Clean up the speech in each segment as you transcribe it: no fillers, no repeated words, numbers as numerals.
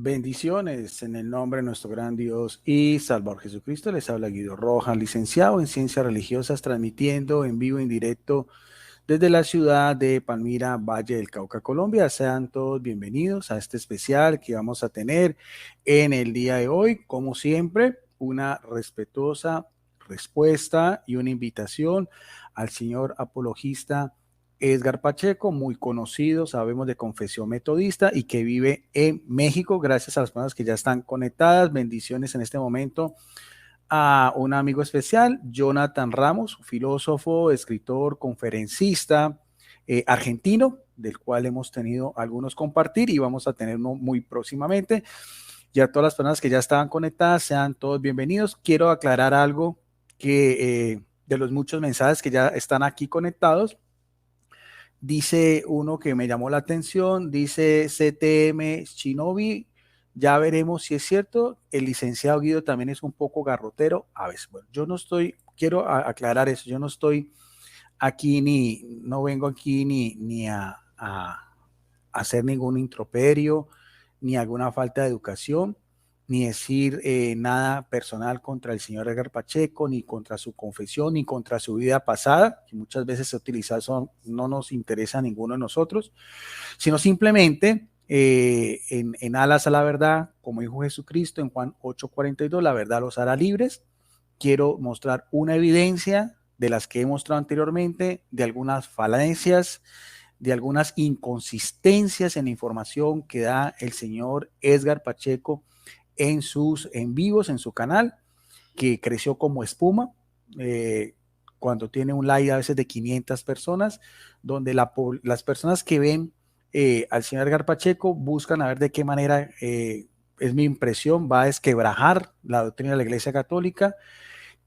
Bendiciones en el nombre de nuestro gran Dios y Salvador Jesucristo. Les habla Guido Rojas, licenciado en Ciencias Religiosas, transmitiendo en vivo, en directo desde la ciudad de Palmira, Valle del Cauca, Colombia. Sean todos bienvenidos a este especial que vamos a tener en el día de hoy. Como siempre, una respetuosa respuesta y una invitación al señor apologista Edgar Pacheco, muy conocido, sabemos, de confesión metodista y que vive en México. Gracias a las personas que ya están conectadas. Bendiciones en este momento a un amigo especial, Jonathan Ramos, filósofo, escritor, conferencista argentino, del cual hemos tenido algunos compartir y vamos a tener uno muy próximamente. Ya todas las personas que ya estaban conectadas, sean todos bienvenidos. Quiero aclarar algo que de los muchos mensajes que ya están aquí conectados. Dice uno que me llamó la atención, dice CTM Shinobi, ya veremos si es cierto. El licenciado Guido también es un poco garrotero. A veces, bueno, yo no estoy, quiero aclarar eso, yo no estoy aquí no vengo aquí ni a hacer ningún improperio, ni alguna falta de educación, ni decir nada personal contra el señor Edgar Pacheco, ni contra su confesión, ni contra su vida pasada, que muchas veces se utiliza, eso no nos interesa a ninguno de nosotros, sino simplemente en alas a la verdad, como dijo Jesucristo en Juan 8:42, la verdad los hará libres. Quiero mostrar una evidencia de las que he mostrado anteriormente, de algunas falencias, de algunas inconsistencias en la información que da el señor Edgar Pacheco en sus en vivos, en su canal, que creció como espuma, cuando tiene un like a veces de 500 personas, donde las personas que ven al señor Edgar Pacheco buscan a ver de qué manera, es mi impresión, va a desquebrajar la doctrina de la Iglesia Católica.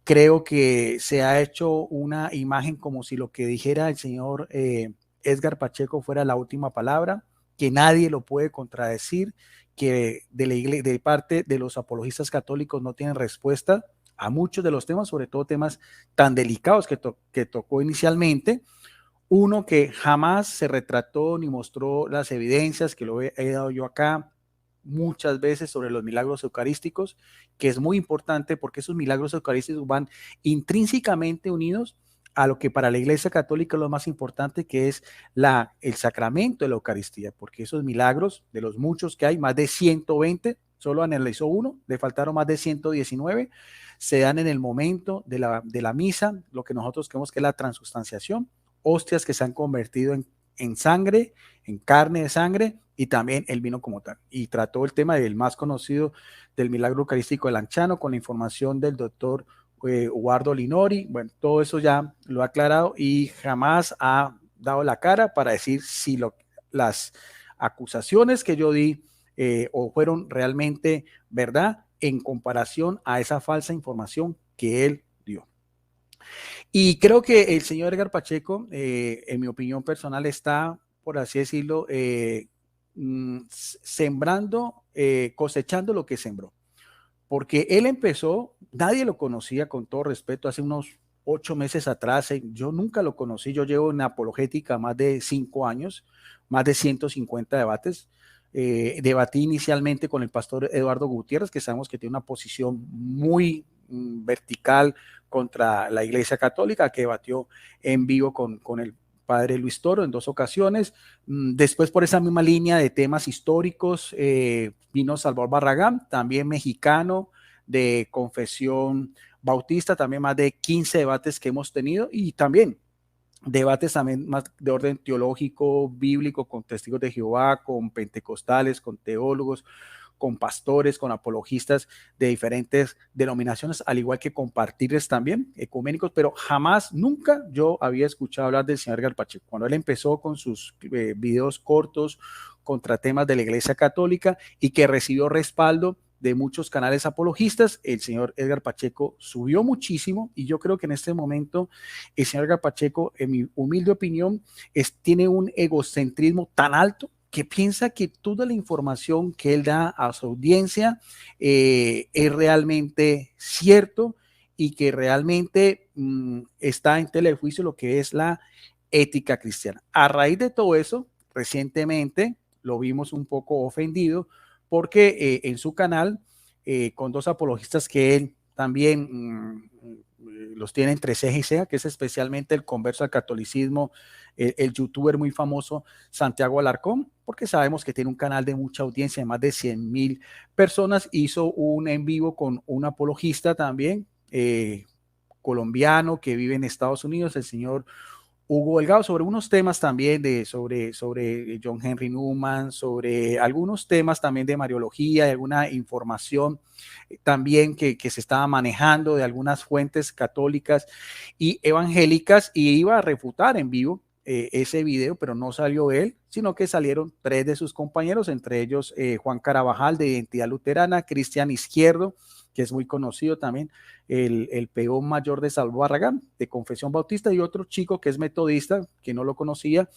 Creo que se ha hecho una imagen como si lo que dijera el señor Edgar Pacheco fuera la última palabra, que nadie lo puede contradecir, que de parte de los apologistas católicos no tienen respuesta a muchos de los temas, sobre todo temas tan delicados que tocó inicialmente. Uno que jamás se retrató ni mostró las evidencias, que lo he dado yo acá muchas veces, sobre los milagros eucarísticos, que es muy importante porque esos milagros eucarísticos van intrínsecamente unidos a lo que para la Iglesia Católica es lo más importante, que es el sacramento de la Eucaristía, porque esos milagros, de los muchos que hay, más de 120, solo analizó uno, le faltaron más de 119, se dan en el momento de la misa, lo que nosotros creemos que es la transustanciación, hostias que se han convertido en sangre, en carne de sangre, y también el vino como tal. Y trató el tema del más conocido del milagro eucarístico de Lanciano con la información del doctor Eduardo Linori. Bueno, todo eso ya lo ha aclarado y jamás ha dado la cara para decir si las acusaciones que yo di o fueron realmente verdad en comparación a esa falsa información que él dio. Y creo que el señor Edgar Pacheco, en mi opinión personal, está, por así decirlo, sembrando, cosechando lo que sembró. Porque él empezó, nadie lo conocía, con todo respeto, hace unos 8 meses atrás. Yo nunca lo conocí, yo llevo en apologética más de 5 años, más de 150 debates. Debatí inicialmente con el pastor Eduardo Gutiérrez, que sabemos que tiene una posición muy vertical contra la Iglesia Católica, que debatió en vivo con el padre Luis Toro en 2 ocasiones. Después, por esa misma línea de temas históricos, vino Salvador Barragán, también mexicano, de confesión bautista, también más de 15 debates que hemos tenido, y también debates también más de orden teológico, bíblico, con testigos de Jehová, con pentecostales, con teólogos, con pastores, con apologistas de diferentes denominaciones, al igual que compartirles también ecuménicos, pero jamás, nunca yo había escuchado hablar del señor Edgar Pacheco. Cuando él empezó con sus videos cortos contra temas de la Iglesia Católica y que recibió respaldo de muchos canales apologistas, el señor Edgar Pacheco subió muchísimo, y yo creo que en este momento el señor Edgar Pacheco, en mi humilde opinión, tiene un egocentrismo tan alto que piensa que toda la información que él da a su audiencia es realmente cierto, y que realmente está en tela de juicio lo que es la ética cristiana. A raíz de todo eso, recientemente lo vimos un poco ofendido porque en su canal, con dos apologistas que él también los tiene entre ceja y ceja, que es especialmente el converso al catolicismo, el youtuber muy famoso Santiago Alarcón, porque sabemos que tiene un canal de mucha audiencia, de más de 100,000 personas. Hizo un en vivo con un apologista también, colombiano, que vive en Estados Unidos, el señor Hugo Delgado, sobre unos temas también sobre John Henry Newman, sobre algunos temas también de Mariología, de alguna información también que se estaba manejando de algunas fuentes católicas y evangélicas, y iba a refutar en vivo ese video, pero no salió él, sino que salieron tres de sus compañeros, entre ellos Juan Carabajal, de Identidad Luterana, Cristian Izquierdo, que es muy conocido también, el peón mayor de Salvo Barragán, de Confesión Bautista, y otro chico que es metodista, que no lo conocía.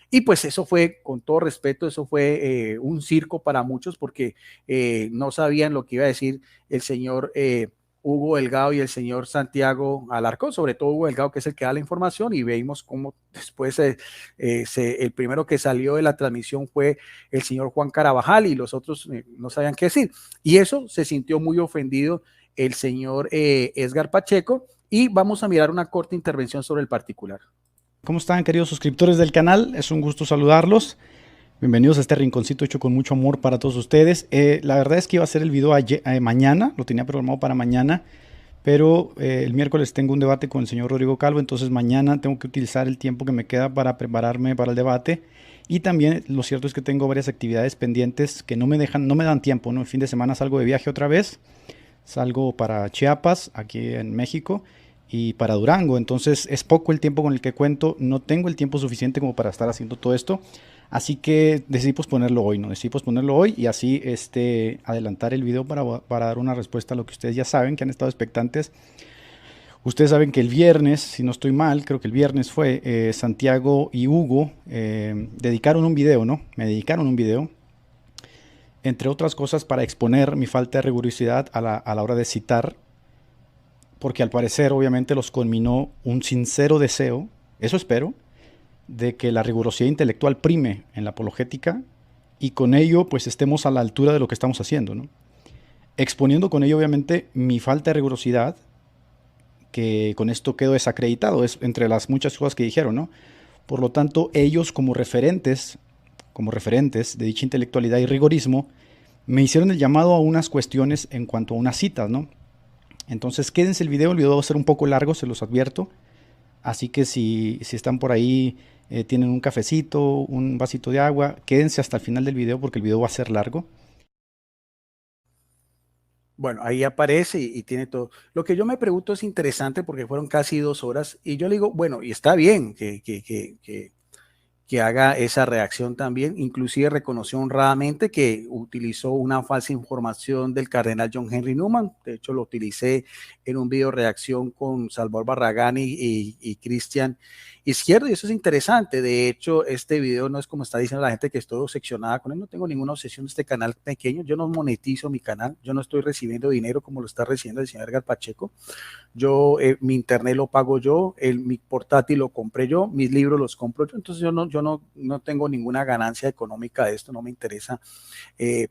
Y pues eso fue, con todo respeto, eso fue un circo para muchos, porque no sabían lo que iba a decir el señor Hugo Delgado y el señor Santiago Alarcón, sobre todo Hugo Delgado, que es el que da la información, y vimos cómo después el primero que salió de la transmisión fue el señor Juan Carabajal, y los otros no sabían qué decir. Y eso se sintió muy ofendido el señor Edgar Pacheco, y vamos a mirar una corta intervención sobre el particular. ¿Cómo están, queridos suscriptores del canal? Es un gusto saludarlos. Bienvenidos a este rinconcito hecho con mucho amor para todos ustedes. La verdad es que iba a hacer el video mañana, lo tenía programado para mañana, pero el miércoles tengo un debate con el señor Rodrigo Calvo, entonces mañana tengo que utilizar el tiempo que me queda para prepararme para el debate. Y también lo cierto es que tengo varias actividades pendientes que no me dan tiempo, ¿no? El fin de semana salgo de viaje otra vez, salgo para Chiapas, aquí en México, y para Durango, entonces es poco el tiempo con el que cuento, no tengo el tiempo suficiente como para estar haciendo todo esto, así que decidí posponerlo hoy, ¿no? Decidí posponerlo hoy y así adelantar el video para dar una respuesta a lo que ustedes ya saben, que han estado expectantes. Ustedes saben que el viernes, si no estoy mal, creo que el viernes fue, Santiago y Hugo dedicaron un video, ¿no? Me dedicaron un video, entre otras cosas, para exponer mi falta de rigurosidad a la hora de citar, porque al parecer obviamente los conminó un sincero deseo, eso espero, de que la rigurosidad intelectual prime en la apologética y con ello pues estemos a la altura de lo que estamos haciendo, ¿no? Exponiendo con ello obviamente mi falta de rigurosidad, que con esto quedo desacreditado, es entre las muchas cosas que dijeron, ¿no? Por lo tanto, ellos como referentes de dicha intelectualidad y rigorismo, me hicieron el llamado a unas cuestiones en cuanto a unas citas, ¿no? Entonces quédense el video va a ser un poco largo, se los advierto. Así que si están por ahí, tienen un cafecito, un vasito de agua, quédense hasta el final del video porque el video va a ser largo. Bueno, ahí aparece y tiene todo. Lo que yo me pregunto es interesante, porque fueron casi 2 horas, y yo le digo, bueno, y está bien que haga esa reacción también. Inclusive reconoció honradamente que utilizó una falsa información del cardenal John Henry Newman. De hecho, lo utilicé en un video reacción con Salvador Barragán y Cristian Izquierdo, y eso es interesante. De hecho, este video no es como está diciendo la gente, que estoy obsesionada con él. No tengo ninguna obsesión de este canal pequeño. Yo no monetizo mi canal. Yo no estoy recibiendo dinero como lo está recibiendo el señor Edgar Pacheco. Yo, mi internet lo pago yo, mi portátil lo compré yo, mis libros los compro yo, entonces yo no tengo ninguna ganancia económica de esto, no me interesa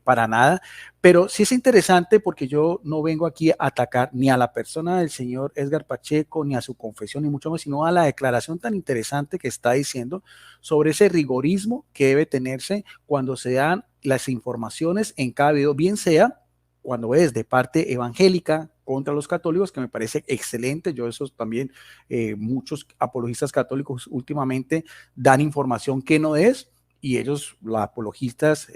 para nada, pero sí es interesante porque yo no vengo aquí a atacar ni a la persona del señor Edgar Pacheco, ni a su confesión, ni mucho más, sino a la declaración tan interesante que está diciendo sobre ese rigorismo que debe tenerse cuando se dan las informaciones en cada video, bien sea cuando es de parte evangélica contra los católicos, que me parece excelente. Yo eso también, muchos apologistas católicos últimamente dan información que no es, y ellos, los apologistas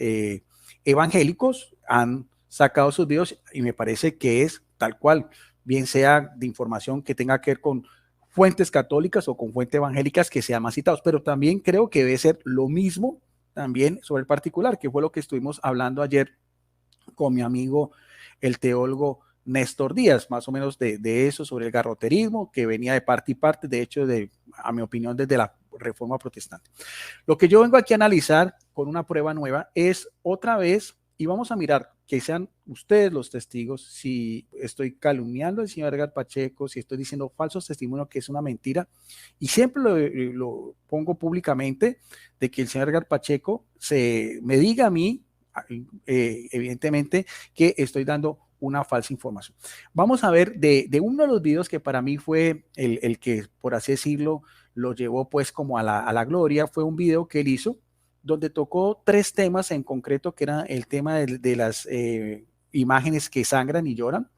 evangélicos, han sacado sus videos y me parece que es tal cual, bien sea de información que tenga que ver con fuentes católicas o con fuentes evangélicas, que sean más citados, pero también creo que debe ser lo mismo también sobre el particular, que fue lo que estuvimos hablando ayer con mi amigo el teólogo Néstor Díaz, más o menos de eso, sobre el garroterismo, que venía de parte y parte, de hecho, a mi opinión, desde la Reforma Protestante. Lo que yo vengo aquí a analizar con una prueba nueva es otra vez, y vamos a mirar que sean ustedes los testigos, si estoy calumniando al señor Edgar Pacheco, si estoy diciendo falsos testimonios, que es una mentira, y siempre lo pongo públicamente, de que el señor Edgar Pacheco me diga a mí, evidentemente que estoy dando una falsa información. Vamos a ver de uno de los videos que para mí fue el que, por así decirlo, lo llevó pues como a la gloria. Fue un video que él hizo donde tocó 3 temas en concreto, que era el tema de las imágenes que sangran y lloran.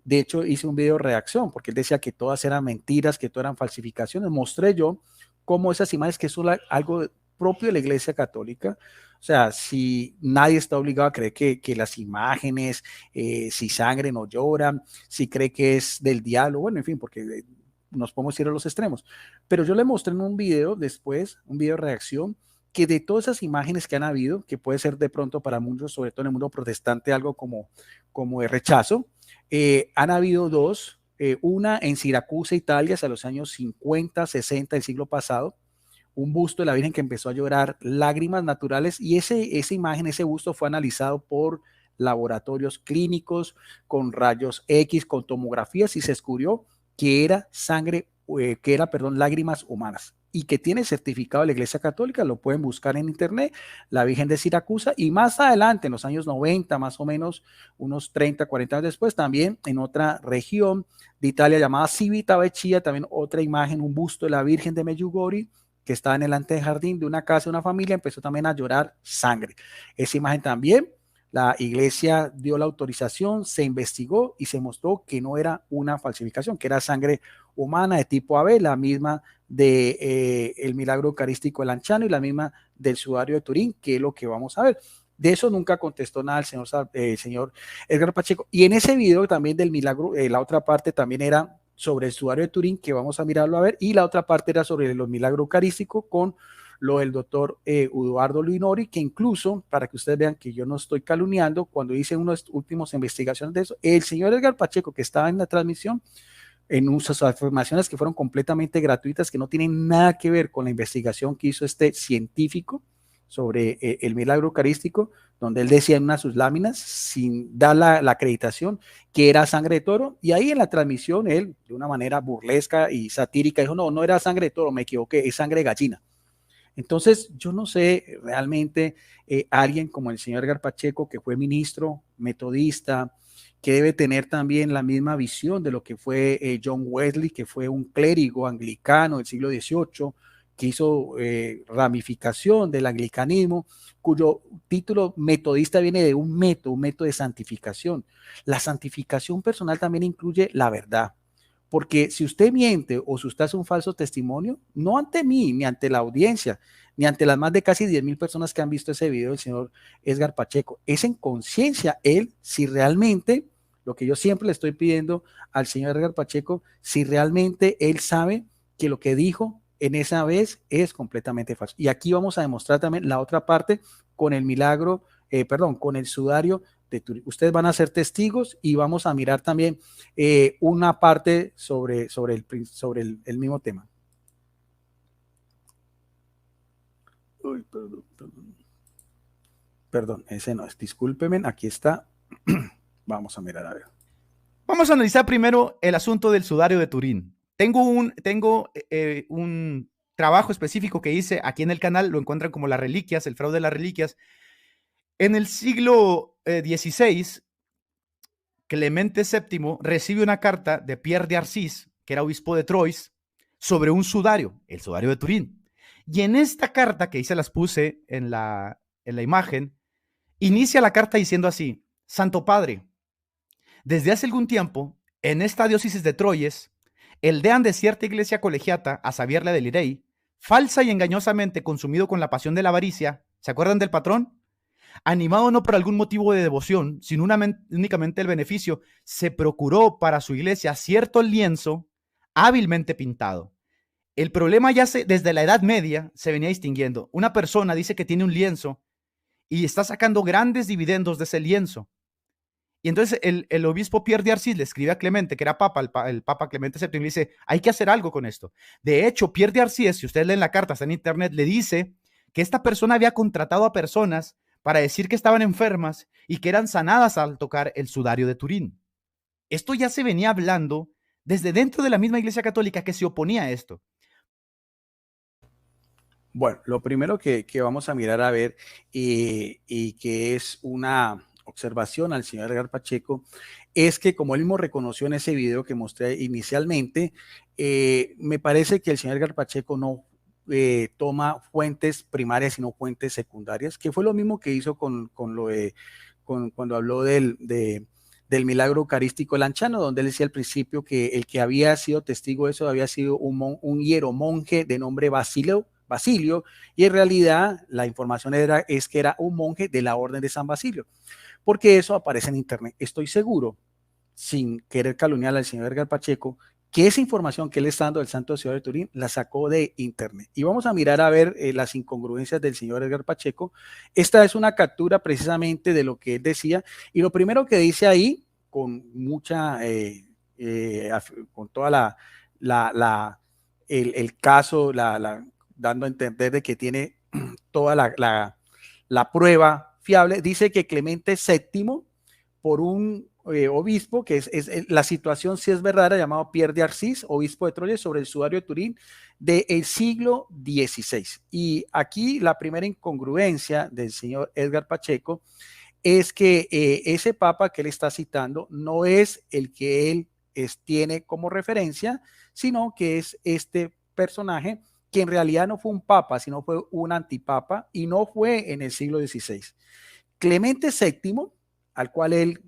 De hecho, hice un video de reacción porque él decía que todas eran mentiras, que todas eran falsificaciones. Mostré yo cómo esas imágenes, que es algo propio de la Iglesia Católica. O sea, si nadie está obligado a creer que las imágenes, si sangren o lloran, si cree que es del diablo, bueno, en fin, porque nos podemos ir a los extremos. Pero yo le mostré en un video después, un video de reacción, que de todas esas imágenes que han habido, que puede ser de pronto para muchos, sobre todo en el mundo protestante, algo como de rechazo, han habido 2, una en Siracusa, Italia, hacia los años 50, 60 del siglo pasado, un busto de la Virgen que empezó a llorar lágrimas naturales, y esa imagen, ese busto fue analizado por laboratorios clínicos, con rayos X, con tomografías, y se descubrió que era lágrimas humanas, y que tiene certificado de la Iglesia Católica. Lo pueden buscar en internet, la Virgen de Siracusa. Y más adelante, en los años 90, más o menos, unos 30, 40 años después, también en otra región de Italia llamada Civitavecchia, también otra imagen, un busto de la Virgen de Medjugorje, que estaba en el antejardín de una casa de una familia, empezó también a llorar sangre. Esa imagen también, la iglesia dio la autorización, se investigó y se mostró que no era una falsificación, que era sangre humana de tipo AB, la misma de el milagro eucarístico de Lanciano y la misma del sudario de Turín, que es lo que vamos a ver. De eso nunca contestó nada el señor Edgar Pacheco. Y en ese video también del milagro, la otra parte también era sobre el sudario de Turín, que vamos a mirarlo a ver, y la otra parte era sobre los milagros eucarísticos con lo del doctor Eduardo Luinori, que incluso, para que ustedes vean que yo no estoy calumniando, cuando hice unas últimas investigaciones de eso, el señor Edgar Pacheco, que estaba en la transmisión, en sus afirmaciones que fueron completamente gratuitas, que no tienen nada que ver con la investigación que hizo este científico sobre el milagro eucarístico, donde él decía en una de sus láminas, sin dar la acreditación, que era sangre de toro, y ahí en la transmisión él, de una manera burlesca y satírica, dijo, no, no era sangre de toro, me equivoqué, es sangre de gallina. Entonces, yo no sé realmente alguien como el señor Edgar Pacheco, que fue ministro metodista, que debe tener también la misma visión de lo que fue John Wesley, que fue un clérigo anglicano del siglo XVIII, que hizo ramificación del anglicanismo, cuyo título metodista viene de un método de santificación. La santificación personal también incluye la verdad. Porque si usted miente o si usted hace un falso testimonio, no ante mí, ni ante la audiencia, ni ante las más de casi 10,000 personas que han visto ese video del señor Edgar Pacheco, es en conciencia él si realmente, lo que yo siempre le estoy pidiendo al señor Edgar Pacheco, si realmente él sabe que lo que dijo en esa vez es completamente falso. Y aquí vamos a demostrar también la otra parte con el milagro, con el sudario de Turín. Ustedes van a ser testigos y vamos a mirar también una parte sobre el mismo tema. Uy, perdón, ese no es, discúlpenme, aquí está. Vamos a mirar a ver. Vamos a analizar primero el asunto del sudario de Turín. Tengo un trabajo específico que hice aquí en el canal, lo encuentran como las reliquias, el fraude de las reliquias. En el siglo XVI, Clemente VII recibe una carta de Pierre de Arcis, que era obispo de Troyes, sobre un sudario, el sudario de Turín. Y en esta carta, que ahí se las puse en la imagen, inicia la carta diciendo así: Santo Padre, desde hace algún tiempo, en esta diócesis de Troyes, el deán de cierta iglesia colegiata, a saber la de Lirey, falsa y engañosamente consumido con la pasión de la avaricia, ¿se acuerdan del patrón? Animado no por algún motivo de devoción, sino únicamente el beneficio, se procuró para su iglesia cierto lienzo hábilmente pintado. El problema ya desde la Edad Media se venía distinguiendo. Una persona dice que tiene un lienzo y está sacando grandes dividendos de ese lienzo. Y entonces el obispo Pierre de Arcis le escribe a Clemente, que era papa, el papa Clemente VII, y le dice, hay que hacer algo con esto. De hecho, Pierre de Arcis, si ustedes leen la carta, está en internet, le dice que esta persona había contratado a personas para decir que estaban enfermas y que eran sanadas al tocar el sudario de Turín. Esto ya se venía hablando desde dentro de la misma Iglesia Católica, que se oponía a esto. Bueno, lo primero que vamos a mirar a ver y que es una observación al señor Edgar Pacheco es que como él mismo reconoció en ese video que mostré inicialmente, me parece que el señor Edgar Pacheco no toma fuentes primarias sino fuentes secundarias, que fue lo mismo que hizo con lo de, cuando habló del milagro eucarístico lanchano, donde él decía al principio que el que había sido testigo de eso había sido un hieromonje de nombre Basilio, y en realidad la información es que era un monje de la Orden de San Basilio, porque eso aparece en internet. Estoy seguro, sin querer calumniar al señor Edgar Pacheco, que esa información que él está dando del Santo Ciudad de Turín la sacó de internet. Y vamos a mirar a ver las incongruencias del señor Edgar Pacheco. Esta es una captura precisamente de lo que él decía, y lo primero que dice ahí, con mucha, con toda el caso, dando a entender de que tiene toda la prueba fiable, dice que Clemente VII, por un obispo, que la situación sí es verdadera, llamado Pierre de Arcis, obispo de Troyes, sobre el sudario de Turín del siglo XVI. Y aquí la primera incongruencia del señor Edgar Pacheco es que ese papa que él está citando no es el que él tiene como referencia, sino que es este personaje que en realidad no fue un papa, sino fue un antipapa y no fue en el siglo XVI. Clemente VII, al cual él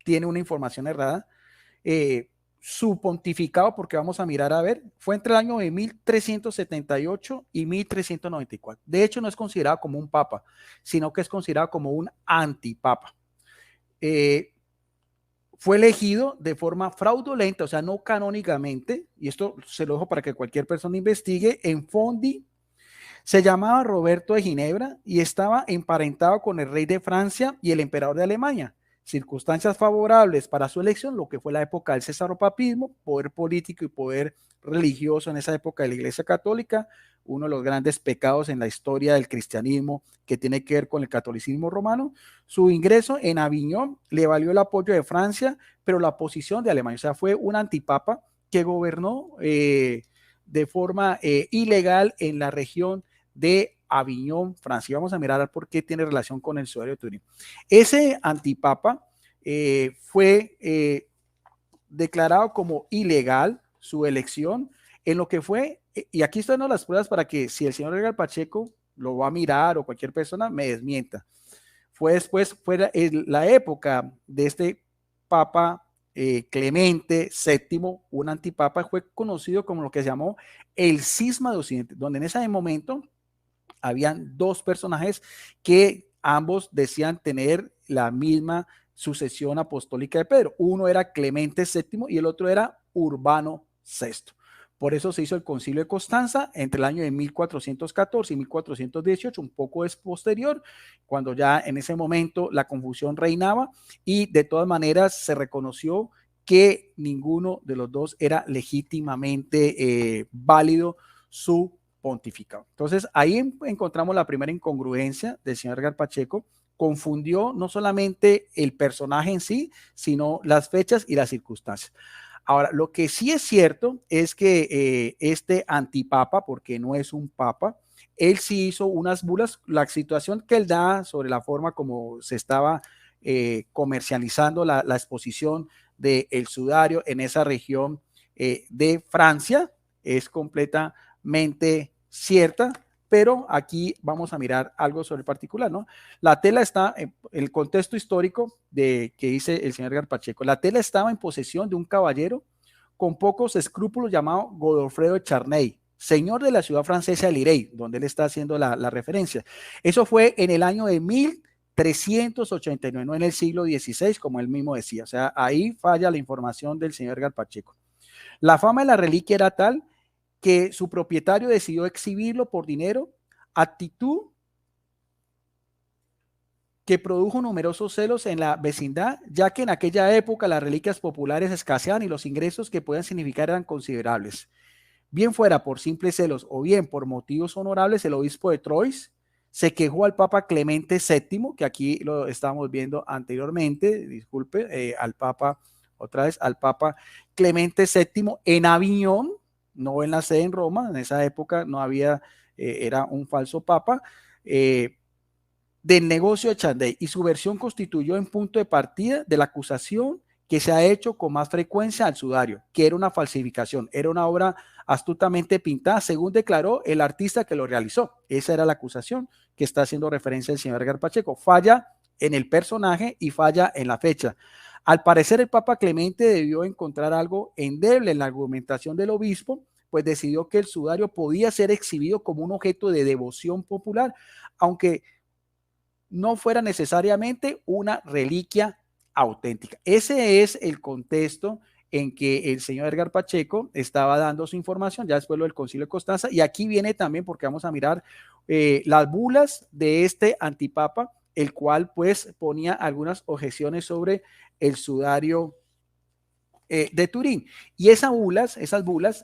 tiene una información errada, su pontificado, porque vamos a mirar a ver, fue entre el año de 1378 y 1394. De hecho, no es considerado como un papa, sino que es considerado como un antipapa. Fue elegido de forma fraudulenta, o sea, no canónicamente, y esto se lo dejo para que cualquier persona investigue, en Fondi. Se llamaba Roberto de Ginebra y estaba emparentado con el rey de Francia y el emperador de Alemania. Circunstancias favorables para su elección, lo que fue la época del cesaropapismo, poder político y poder religioso en esa época de la Iglesia Católica, uno de los grandes pecados en la historia del cristianismo que tiene que ver con el catolicismo romano. Su ingreso en Aviñón le valió el apoyo de Francia, pero la oposición de Alemania, o sea, fue un antipapa que gobernó de forma ilegal en la región de Aviñón, Francia. Vamos a mirar por qué tiene relación con el sudario de Turín. Ese antipapa fue declarado como ilegal su elección en lo que fue, y aquí están las pruebas para que si el señor Edgar Pacheco lo va a mirar o cualquier persona me desmienta. Fue después, fue la época de este papa Clemente VII, un antipapa, fue conocido como lo que se llamó el cisma de Occidente, donde en ese momento habían dos personajes que ambos decían tener la misma sucesión apostólica de Pedro. Uno era Clemente VII y el otro era Urbano VI. Por eso se hizo el concilio de Constanza entre el año de 1414 y 1418, un poco es posterior, cuando ya en ese momento la confusión reinaba y de todas maneras se reconoció que ninguno de los dos era legítimamente válido su pontificado. Entonces, ahí encontramos la primera incongruencia del señor Edgar Pacheco. Confundió no solamente el personaje en sí, sino las fechas y las circunstancias. Ahora, lo que sí es cierto es que este antipapa, porque no es un papa, él sí hizo unas bulas, la situación que él da sobre la forma como se estaba comercializando la exposición del sudario en esa región de Francia es completamente cierta, pero aquí vamos a mirar algo sobre el particular, ¿no? La tela está, en el contexto histórico de que dice el señor Garpacheco, la tela estaba en posesión de un caballero con pocos escrúpulos llamado Godofredo de Charnay, señor de la ciudad francesa de Lirey, donde él está haciendo la referencia. Eso fue en el año de 1389, no en el siglo XVI, como él mismo decía. O sea, ahí falla la información del señor Garpacheco. La fama de la reliquia era tal que su propietario decidió exhibirlo por dinero, actitud que produjo numerosos celos en la vecindad, ya que en aquella época las reliquias populares escaseaban y los ingresos que podían significar eran considerables. Bien fuera por simples celos o bien por motivos honorables, el obispo de Troyes se quejó al Papa Clemente VII, que aquí lo estábamos viendo anteriormente, disculpe, al Papa, otra vez, al Papa Clemente VII en Aviñón, no en la sede en Roma, en esa época no había era un falso papa, del negocio de Chandey, y su versión constituyó en punto de partida de la acusación que se ha hecho con más frecuencia al sudario, que era una falsificación, era una obra astutamente pintada, según declaró el artista que lo realizó. Esa era la acusación que está haciendo referencia el señor Edgar Pacheco. Falla en el personaje y falla en la fecha. Al parecer, el Papa Clemente debió encontrar algo endeble en la argumentación del obispo, pues decidió que el sudario podía ser exhibido como un objeto de devoción popular, aunque no fuera necesariamente una reliquia auténtica. Ese es el contexto en que el señor Edgar Pacheco estaba dando su información, ya después lo del Concilio de Constanza, y aquí viene también, porque vamos a mirar las bulas de este antipapa, el cual pues ponía algunas objeciones sobre el sudario de Turín. Y esas bulas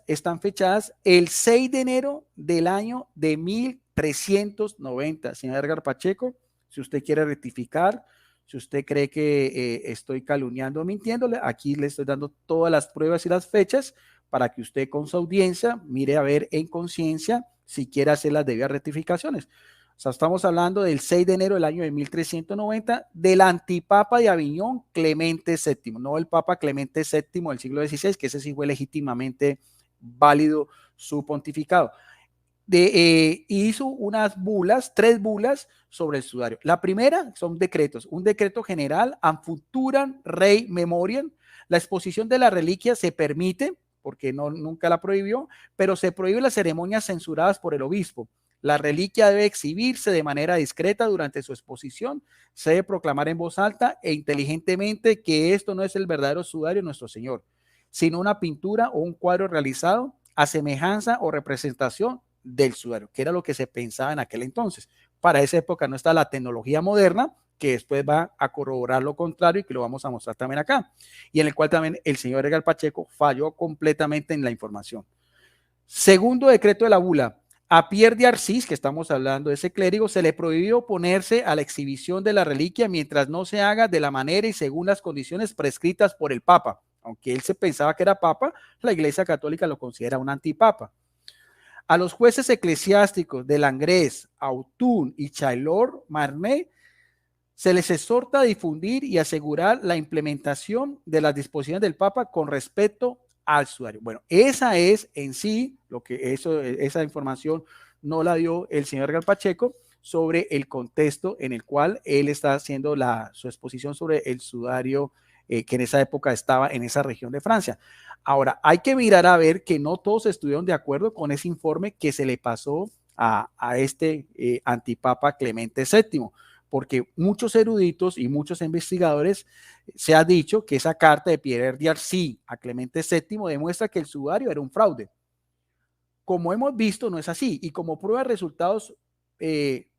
están fechadas el 6 de enero del año de 1390. Señor Edgar Pacheco, si usted quiere rectificar, si usted cree que estoy calumniando o mintiéndole, aquí le estoy dando todas las pruebas y las fechas para que usted con su audiencia mire a ver en conciencia si quiere hacer las debidas rectificaciones. O sea, estamos hablando del 6 de enero del año de 1390 del antipapa de Aviñón, Clemente VII, no el papa Clemente VII del siglo XVI, que ese sí fue legítimamente válido su pontificado. Hizo unas bulas, 3 bulas sobre el sudario. La primera son decretos, un decreto general, an futuram rei memoriam, la exposición de la reliquia se permite, porque nunca la prohibió, pero se prohíbe las ceremonias censuradas por el obispo. La reliquia debe exhibirse de manera discreta durante su exposición, se debe proclamar en voz alta e inteligentemente que esto no es el verdadero sudario de nuestro Señor, sino una pintura o un cuadro realizado a semejanza o representación del sudario, que era lo que se pensaba en aquel entonces. Para esa época no está la tecnología moderna, que después va a corroborar lo contrario y que lo vamos a mostrar también acá, y en el cual también el señor Edgar Pacheco falló completamente en la información. Segundo decreto de la bula, a Pierre de Arcis, que estamos hablando de ese clérigo, se le prohibió oponerse a la exhibición de la reliquia mientras no se haga de la manera y según las condiciones prescritas por el Papa. Aunque él se pensaba que era Papa, la Iglesia Católica lo considera un antipapa. A los jueces eclesiásticos de Langres, Autun y Chaillot-Marnay se les exhorta a difundir y asegurar la implementación de las disposiciones del Papa con respecto al sudario. Bueno, esa es en sí lo que esa información no la dio el señor Edgar Pacheco sobre el contexto en el cual él está haciendo su exposición sobre el sudario que en esa época estaba en esa región de Francia. Ahora, hay que mirar a ver que no todos estuvieron de acuerdo con ese informe que se le pasó a este antipapa Clemente VII, porque muchos eruditos y muchos investigadores se ha dicho que esa carta de Pierre de Arcis a Clemente VII demuestra que el sudario era un fraude. Como hemos visto, no es así, y como prueba de resultados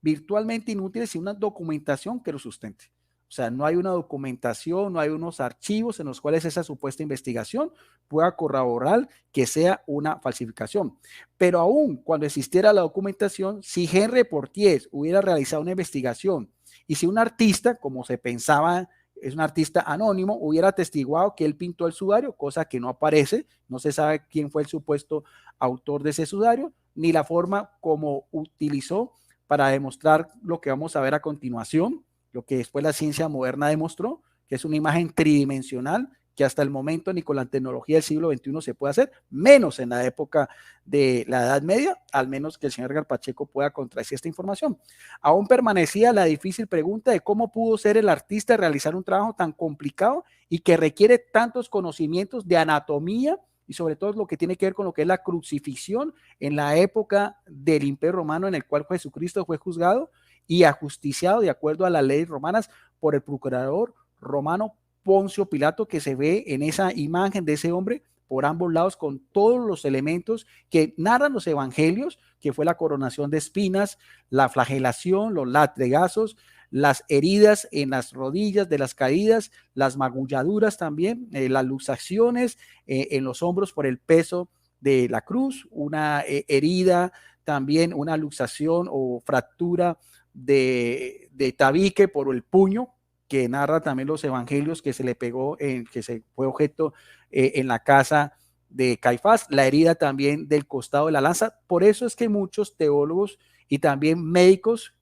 virtualmente inútiles y una documentación que lo sustente. O sea, no hay una documentación, no hay unos archivos en los cuales esa supuesta investigación pueda corroborar que sea una falsificación. Pero aún cuando existiera la documentación, si Henry Portier hubiera realizado una investigación y si un artista, como se pensaba, es un artista anónimo, hubiera atestiguado que él pintó el sudario, cosa que no aparece, no se sabe quién fue el supuesto autor de ese sudario, ni la forma como utilizó para demostrar lo que vamos a ver a continuación, lo que después la ciencia moderna demostró, que es una imagen tridimensional que hasta el momento ni con la tecnología del siglo XXI se puede hacer, menos en la época de la Edad Media, al menos que el señor Edgar Pacheco pueda contradecir esta información. Aún permanecía la difícil pregunta de cómo pudo ser el artista realizar un trabajo tan complicado y que requiere tantos conocimientos de anatomía y sobre todo lo que tiene que ver con lo que es la crucifixión en la época del Imperio Romano en el cual Jesucristo fue juzgado y ajusticiado de acuerdo a las leyes romanas por el procurador romano Poncio Pilato, que se ve en esa imagen de ese hombre por ambos lados con todos los elementos que narran los evangelios, que fue la coronación de espinas, la flagelación, los latigazos, las heridas en las rodillas de las caídas, las magulladuras también, las luxaciones en los hombros por el peso de la cruz, una herida también, una luxación o fractura de tabique por el puño, que narra también los evangelios que se le pegó, que se fue objeto en la casa de Caifás, la herida también del costado de la lanza. Por eso es que muchos teólogos y también médicos,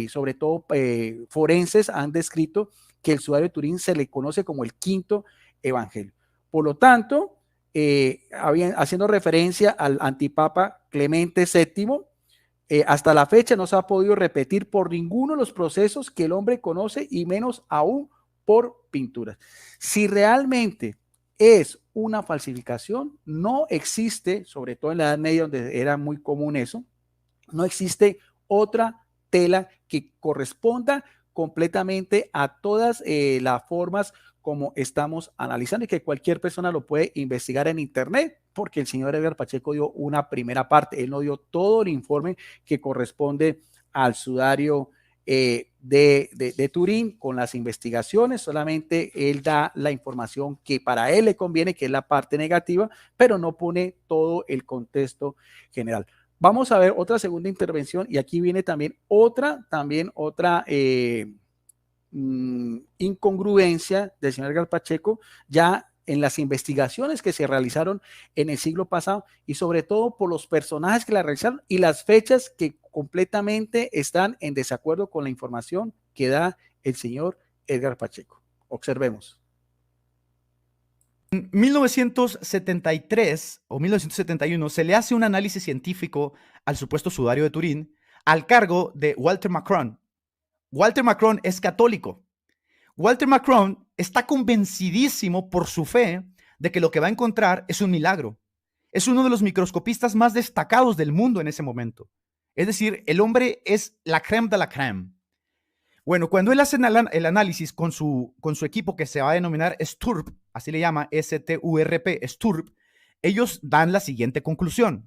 sobre todo forenses, han descrito que el sudario de Turín se le conoce como el quinto evangelio. Por lo tanto, haciendo referencia al antipapa Clemente VII, hasta la fecha no se ha podido repetir por ninguno de los procesos que el hombre conoce y menos aún por pinturas. Si realmente es una falsificación, no existe, sobre todo en la Edad Media donde era muy común eso, no existe otra tela que corresponda completamente a todas las formas como estamos analizando y que cualquier persona lo puede investigar en internet, porque el señor Edgar Pacheco dio una primera parte, él no dio todo el informe que corresponde al sudario de Turín con las investigaciones, solamente él da la información que para él le conviene, que es la parte negativa, pero no pone todo el contexto general. Vamos a ver otra segunda intervención y aquí viene también otra incongruencia del señor Edgar Pacheco ya en las investigaciones que se realizaron en el siglo pasado y sobre todo por los personajes que la realizaron y las fechas que completamente están en desacuerdo con la información que da el señor Edgar Pacheco. Observemos. En 1973 o 1971 se le hace un análisis científico al supuesto sudario de Turín al cargo de Walter Macron. Walter Macron es católico. Walter Macron está convencidísimo por su fe de que lo que va a encontrar es un milagro. Es uno de los microscopistas más destacados del mundo en ese momento. Es decir, el hombre es la crème de la crème. Bueno, cuando él hace el análisis con su equipo que se va a denominar STURP, así le llama, S-T-U-R-P, STURP, ellos dan la siguiente conclusión.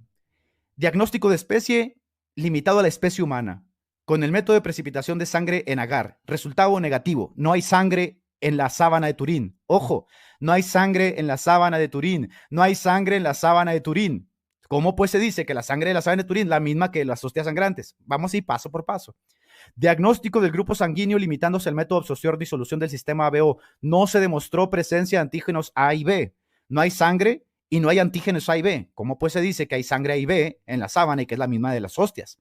Diagnóstico de especie limitado a la especie humana, con el método de precipitación de sangre en agar. Resultado negativo, no hay sangre en la sábana de Turín. Ojo, no hay sangre en la sábana de Turín, no hay sangre en la sábana de Turín. ¿Cómo pues se dice que la sangre de la sábana de Turín es la misma que las hostias sangrantes? Vamos a ir paso por paso. Diagnóstico del grupo sanguíneo limitándose al método de absorción-disolución del sistema ABO. No se demostró presencia de antígenos A y B. No hay sangre y no hay antígenos A y B. ¿Cómo pues se dice que hay sangre A y B en la sábana y que es la misma de las hostias?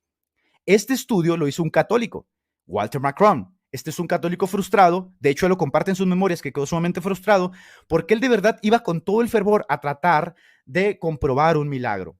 Este estudio lo hizo un católico, Walter Macron. Este es un católico frustrado, de hecho él lo comparte en sus memorias que quedó sumamente frustrado porque él de verdad iba con todo el fervor a tratar de comprobar un milagro.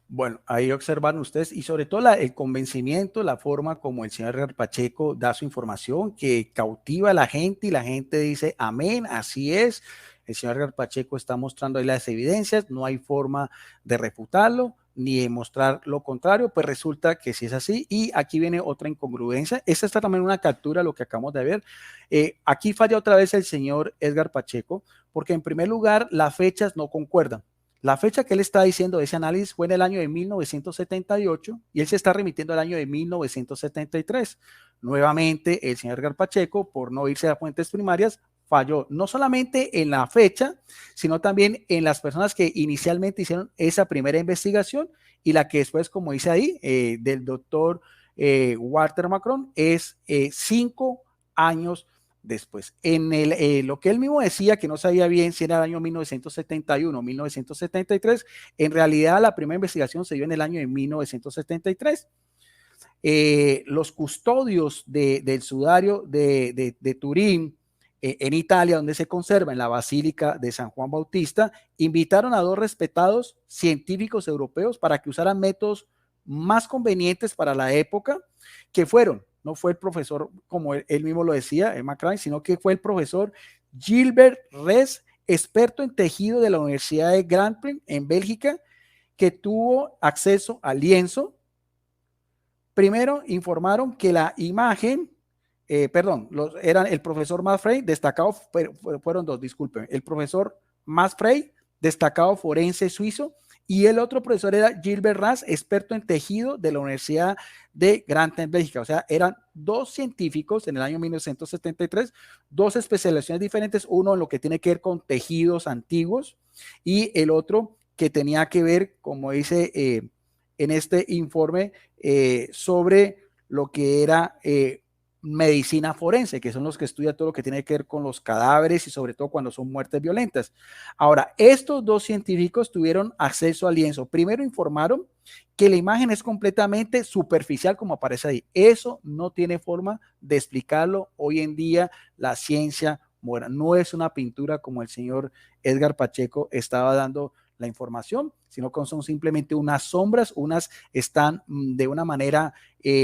Bueno, ahí observan ustedes y sobre todo el convencimiento, la forma como el señor Edgar Pacheco da su información que cautiva a la gente y la gente dice, amén, así es. El señor Edgar Pacheco está mostrando ahí las evidencias, no hay forma de refutarlo ni de mostrar lo contrario, pues resulta que sí es así. Y aquí viene otra incongruencia. Esta está también una captura, lo que acabamos de ver. Aquí falla otra vez el señor Edgar Pacheco, porque en primer lugar las fechas no concuerdan. La fecha que él está diciendo de ese análisis fue en el año de 1978 y él se está remitiendo al año de 1973. Nuevamente, el señor Edgar Pacheco, por no irse a fuentes primarias, falló no solamente en la fecha, sino también en las personas que inicialmente hicieron esa primera investigación y la que después, como dice ahí, del doctor Walter Macron, es 5 años después. Lo que él mismo decía, que no sabía bien si era el año 1971 o 1973, en realidad la primera investigación se dio en el año de 1973. Los custodios del sudario de Turín, en Italia, donde se conserva en la Basílica de San Juan Bautista, invitaron a 2 respetados científicos europeos para que usaran métodos más convenientes para la época, que fueron, no fue el profesor, como él mismo lo decía, Macron, sino que fue el profesor Gilbert Res, experto en tejido de la Universidad de Granpin en Bélgica, que tuvo acceso al lienzo. Primero informaron que la imagen, eran el profesor Masfrey, destacado, fueron 2, disculpen, el profesor Masfrey, destacado forense suizo, y el otro profesor era Gilbert Ras, experto en tejido de la Universidad de Grantham en Bélgica. O sea, eran 2 científicos en el año 1973, 2 especializaciones diferentes, uno en lo que tiene que ver con tejidos antiguos y el otro que tenía que ver, como dice en este informe, sobre lo que era medicina forense, que son los que estudian todo lo que tiene que ver con los cadáveres y sobre todo cuando son muertes violentas. Ahora, estos dos científicos tuvieron acceso al lienzo. Primero informaron que la imagen es completamente superficial como aparece ahí. Eso no tiene forma de explicarlo. Hoy en día la ciencia moderna no es una pintura como el señor Edgar Pacheco estaba dando la información, sino que son simplemente unas sombras, unas están de una manera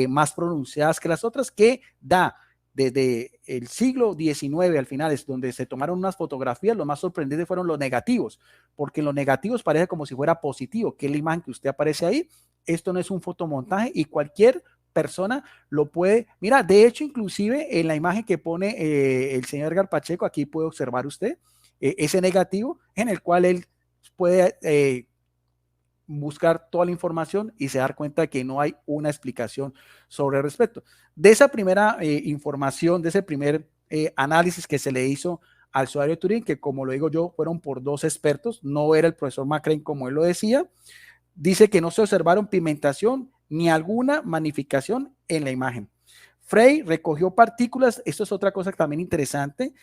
más pronunciadas que las otras, que da desde el siglo XIX al final, es donde se tomaron unas fotografías. Lo más sorprendente fueron los negativos, porque los negativos parece como si fuera positivo, que es la imagen que usted aparece ahí. Esto no es un fotomontaje y cualquier persona lo puede, mira, de hecho, inclusive en la imagen que pone el señor Edgar Pacheco, aquí puede observar usted ese negativo en el cual él puede buscar toda la información y se dar cuenta de que no hay una explicación sobre el respecto. De esa primera información, de ese primer análisis que se le hizo al sudario de Turín, que como lo digo yo, fueron por dos expertos, no era el profesor McCrane como él lo decía, dice que no se observaron pigmentación ni alguna magnificación en la imagen. Frey recogió partículas, esto es otra cosa también interesante,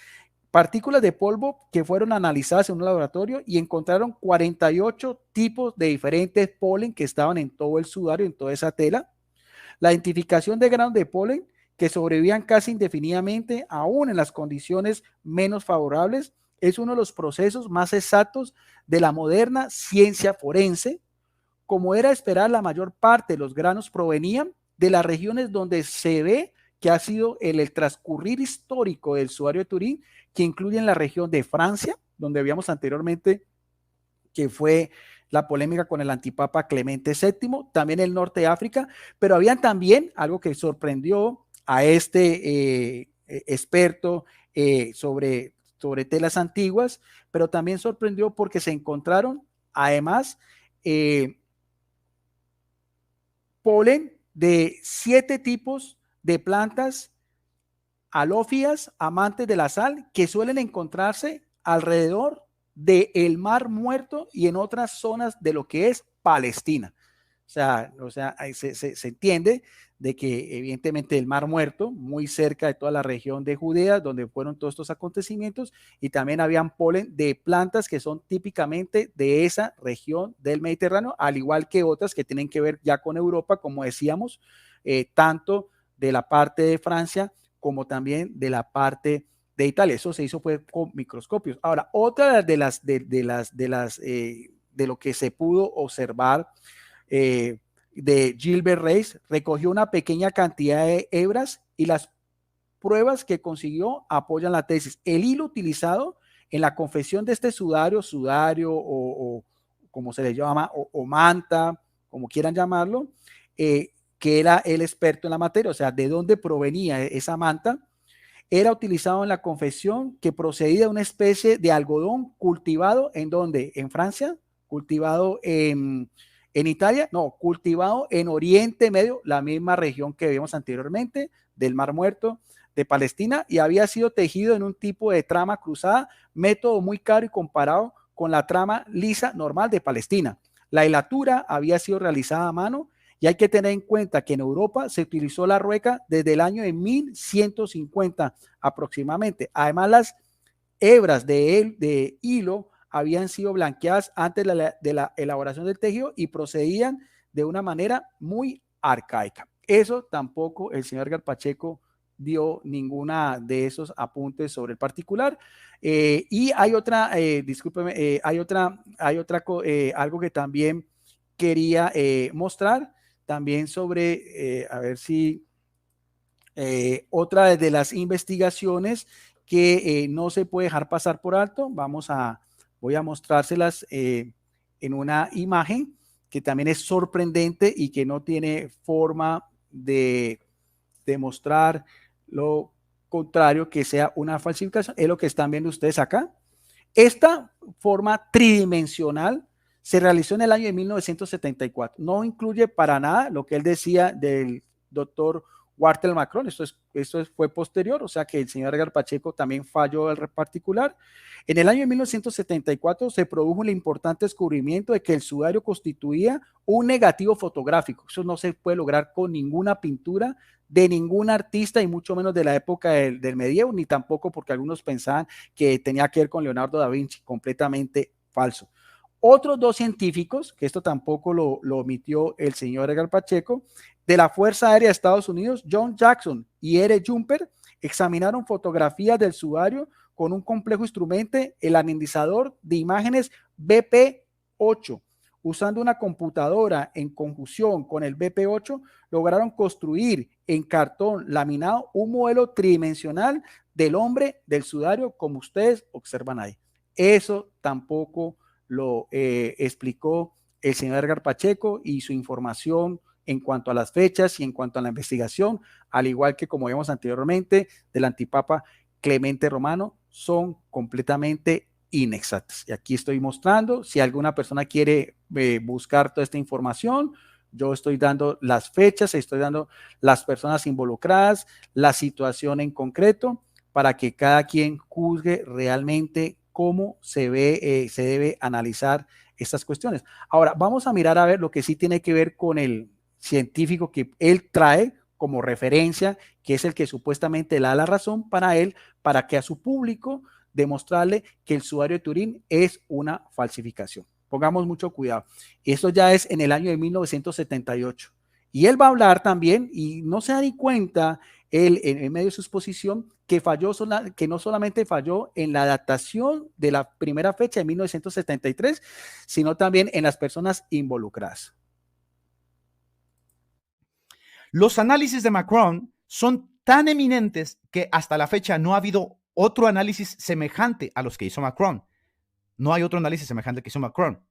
partículas de polvo que fueron analizadas en un laboratorio y encontraron 48 tipos de diferentes polen que estaban en todo el sudario, en toda esa tela. La identificación de granos de polen que sobrevivían casi indefinidamente, aún en las condiciones menos favorables, es uno de los procesos más exactos de la moderna ciencia forense. Como era de esperar, la mayor parte de los granos provenían de las regiones donde se ve que ha sido el transcurrir histórico del sudario de Turín, que incluyen la región de Francia, donde vimos anteriormente que fue la polémica con el antipapa Clemente VII, también el norte de África, pero habían también algo que sorprendió a este experto sobre telas antiguas, pero también sorprendió porque se encontraron además polen de 7 tipos de plantas halófilas, amantes de la sal, que suelen encontrarse alrededor del Mar Muerto y en otras zonas de lo que es Palestina. O sea se entiende de que evidentemente el Mar Muerto, muy cerca de toda la región de Judea, donde fueron todos estos acontecimientos, y también habían polen de plantas que son típicamente de esa región del Mediterráneo, al igual que otras que tienen que ver ya con Europa, como decíamos, tanto de la parte de Francia como también de la parte de Italia. Eso se hizo pues con microscopios. Ahora, otra de lo que se pudo observar de Gilbert Reis, recogió una pequeña cantidad de hebras y las pruebas que consiguió apoyan la tesis. El hilo utilizado en la confección de este sudario o como se le llama, o manta, como quieran llamarlo, que era el experto en la materia, o sea, de dónde provenía esa manta, era utilizado en la confección que procedía de una especie de algodón cultivado en donde, en Francia, cultivado en Italia, no, cultivado en Oriente Medio, la misma región que vimos anteriormente, del Mar Muerto, de Palestina, y había sido tejido en un tipo de trama cruzada, método muy caro y comparado con la trama lisa normal de Palestina. La hilatura había sido realizada a mano y hay que tener en cuenta que en Europa se utilizó la rueca desde el año de 1150 aproximadamente. Además, las hebras de hilo habían sido blanqueadas antes de la elaboración del tejido y procedían de una manera muy arcaica. Eso tampoco el señor Edgar Pacheco dio ninguna de esos apuntes sobre el particular. Y hay otra, discúlpeme, hay otra, algo que también quería mostrar, también sobre, a ver si, otra de las investigaciones que no se puede dejar pasar por alto, voy a mostrárselas en una imagen que también es sorprendente y que no tiene forma de demostrar lo contrario, que sea una falsificación. Es lo que están viendo ustedes acá. Esta forma tridimensional se realizó en el año de 1974. No incluye para nada lo que él decía del doctor Walter Macron. Fue posterior, o sea que el señor Edgar Pacheco también falló el particular. En el año de 1974 se produjo el importante descubrimiento de que el sudario constituía un negativo fotográfico. Eso no se puede lograr con ninguna pintura de ningún artista y mucho menos de la época del medievo, ni tampoco porque algunos pensaban que tenía que ver con Leonardo da Vinci. Completamente falso. Otros dos científicos, que esto tampoco lo omitió el señor Edgar Pacheco, de la Fuerza Aérea de Estados Unidos, John Jackson y R. Jumper, examinaron fotografías del sudario con un complejo instrumento, el analizador de imágenes BP8. Usando una computadora en conjunción con el BP8, lograron construir en cartón laminado un modelo tridimensional del hombre del sudario, como ustedes observan ahí. Eso tampoco lo explicó el señor Edgar Pacheco, y su información en cuanto a las fechas y en cuanto a la investigación, al igual que como vimos anteriormente del antipapa Clemente Romano, son completamente inexactas. Y aquí estoy mostrando, si alguna persona quiere buscar toda esta información, yo estoy dando las fechas, estoy dando las personas involucradas, la situación en concreto, para que cada quien juzgue realmente cómo se debe analizar estas cuestiones. Ahora, vamos a mirar a ver lo que sí tiene que ver con el científico que él trae como referencia, que es el que supuestamente le da la razón para él, para que a su público demostrarle que el sudario de Turín es una falsificación. Pongamos mucho cuidado. Esto ya es en el año de 1978. Y él va a hablar también, y no se da ni cuenta, él en medio de su exposición, que no solamente falló en la datación de la primera fecha de 1973, sino también en las personas involucradas. Los análisis de Macron son tan eminentes que hasta la fecha no ha habido otro análisis semejante a los que hizo Macron. No hay otro análisis semejante que hizo Macron.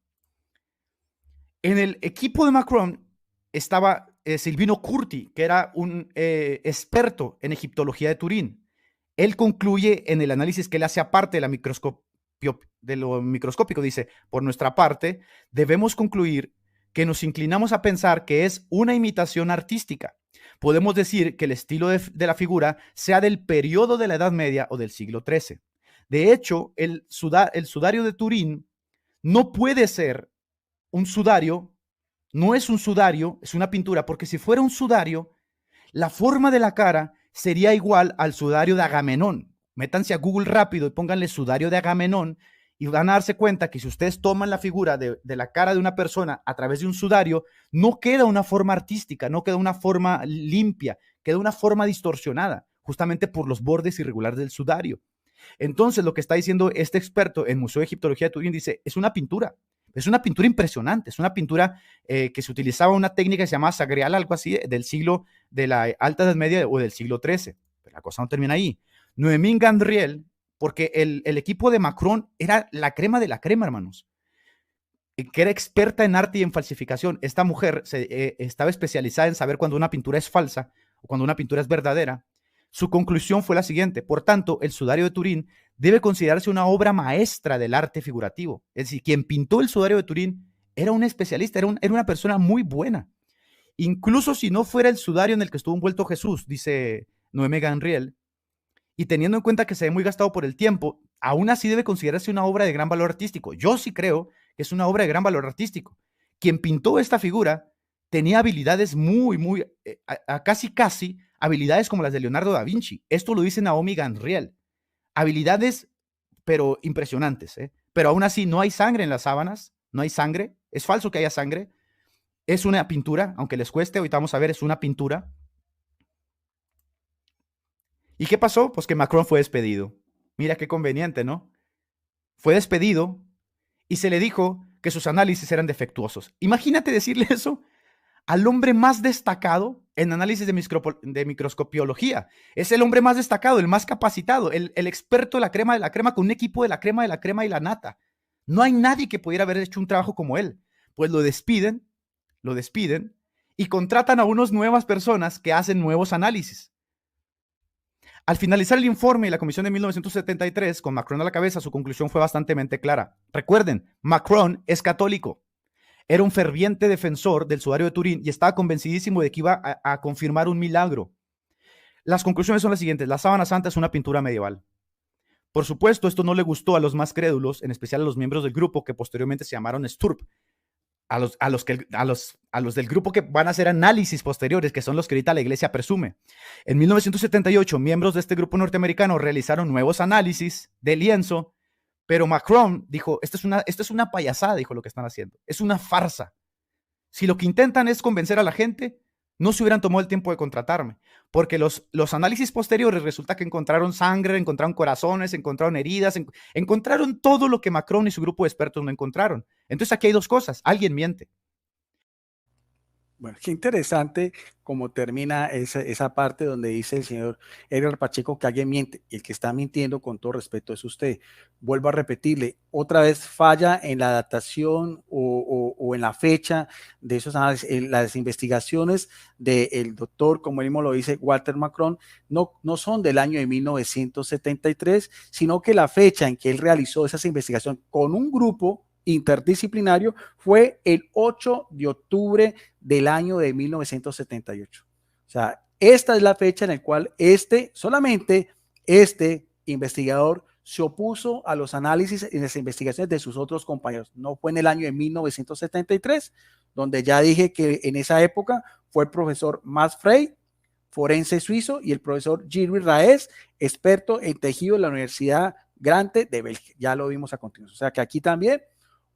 En el equipo de Macron estaba Silvino Curti, que era un experto en egiptología de Turín. Él concluye en el análisis que él hace aparte de lo microscópico. Dice, por nuestra parte, debemos concluir que nos inclinamos a pensar que es una imitación artística. Podemos decir que el estilo de la figura sea del periodo de la Edad Media o del siglo XIII. De hecho, el sudario de Turín no puede ser un sudario, no es un sudario, es una pintura, porque si fuera un sudario, la forma de la cara sería igual al sudario de Agamenón. Métanse a Google rápido y pónganle sudario de Agamenón y van a darse cuenta que si ustedes toman la figura de la cara de una persona a través de un sudario, no queda una forma artística, no queda una forma limpia, queda una forma distorsionada, justamente por los bordes irregulares del sudario. Entonces, lo que está diciendo este experto en Museo de Egiptología de Turín dice, es una pintura impresionante, es una pintura que se utilizaba una técnica que se llama sagreal, algo así, del siglo de la Alta Edad Media o del siglo XIII. Pero la cosa no termina ahí. Noémie Gandriel, porque el equipo de Macron era la crema de la crema, hermanos, que era experta en arte y en falsificación. Esta mujer estaba especializada en saber cuando una pintura es falsa o cuando una pintura es verdadera. Su conclusión fue la siguiente: por tanto, el sudario de Turín debe considerarse una obra maestra del arte figurativo. Es decir, quien pintó el sudario de Turín era un especialista, era una persona muy buena. Incluso si no fuera el sudario en el que estuvo envuelto Jesús, dice Noémie Gandriel, y teniendo en cuenta que se ve muy gastado por el tiempo, aún así debe considerarse una obra de gran valor artístico. Yo sí creo que es una obra de gran valor artístico. Quien pintó esta figura tenía habilidades casi habilidades como las de Leonardo da Vinci. Esto lo dice Naomi Gandriel. Habilidades, pero impresionantes, ¿eh? Pero aún así no hay sangre en las sábanas, no hay sangre. Es falso que haya sangre. Es una pintura, aunque les cueste, ahorita vamos a ver, es una pintura. ¿Y qué pasó? Pues que Macron fue despedido. Mira qué conveniente, ¿no? Fue despedido y se le dijo que sus análisis eran defectuosos. Imagínate decirle eso al hombre más destacado en análisis de microscopiología. Es el hombre más destacado, el más capacitado, el experto de la crema, con un equipo de la crema y la nata. No hay nadie que pudiera haber hecho un trabajo como él. Pues lo despiden y contratan a unas nuevas personas que hacen nuevos análisis. Al finalizar el informe y la comisión de 1973, con Macron a la cabeza, su conclusión fue bastante clara. Recuerden, Macron es católico. Era un ferviente defensor del sudario de Turín y estaba convencidísimo de que iba a confirmar un milagro. Las conclusiones son las siguientes. La sábana santa es una pintura medieval. Por supuesto, esto no le gustó a los más crédulos, en especial a los miembros del grupo que posteriormente se llamaron Sturp, a los del grupo que van a hacer análisis posteriores, que son los que ahorita la iglesia presume. En 1978, miembros de este grupo norteamericano realizaron nuevos análisis de lienzo, pero Macron dijo, esto es una payasada, dijo lo que están haciendo, es una farsa. Si lo que intentan es convencer a la gente, no se hubieran tomado el tiempo de contratarme, porque los análisis posteriores resulta que encontraron sangre, encontraron corazones, encontraron heridas, encontraron todo lo que Macron y su grupo de expertos no encontraron. Entonces aquí hay dos cosas, alguien miente. Bueno, qué interesante cómo termina esa parte donde dice el señor Edgar Pacheco que alguien miente. Y el que está mintiendo, con todo respeto, es usted. Vuelvo a repetirle, otra vez falla en la datación o en la fecha de esos análisis. Las investigaciones del doctor, como él mismo lo dice, Walter Macron, no son del año de 1973, sino que la fecha en que él realizó esas investigaciones con un grupo interdisciplinario fue el 8 de octubre del año de 1978. O sea, esta es la fecha en la cual solamente este investigador se opuso a los análisis y las investigaciones de sus otros compañeros. No fue en el año de 1973, donde ya dije que en esa época fue el profesor Max Frey, forense suizo, y el profesor Gilles Raes, experto en tejido de la Universidad Grande de Bélgica. Ya lo vimos a continuación. O sea que aquí también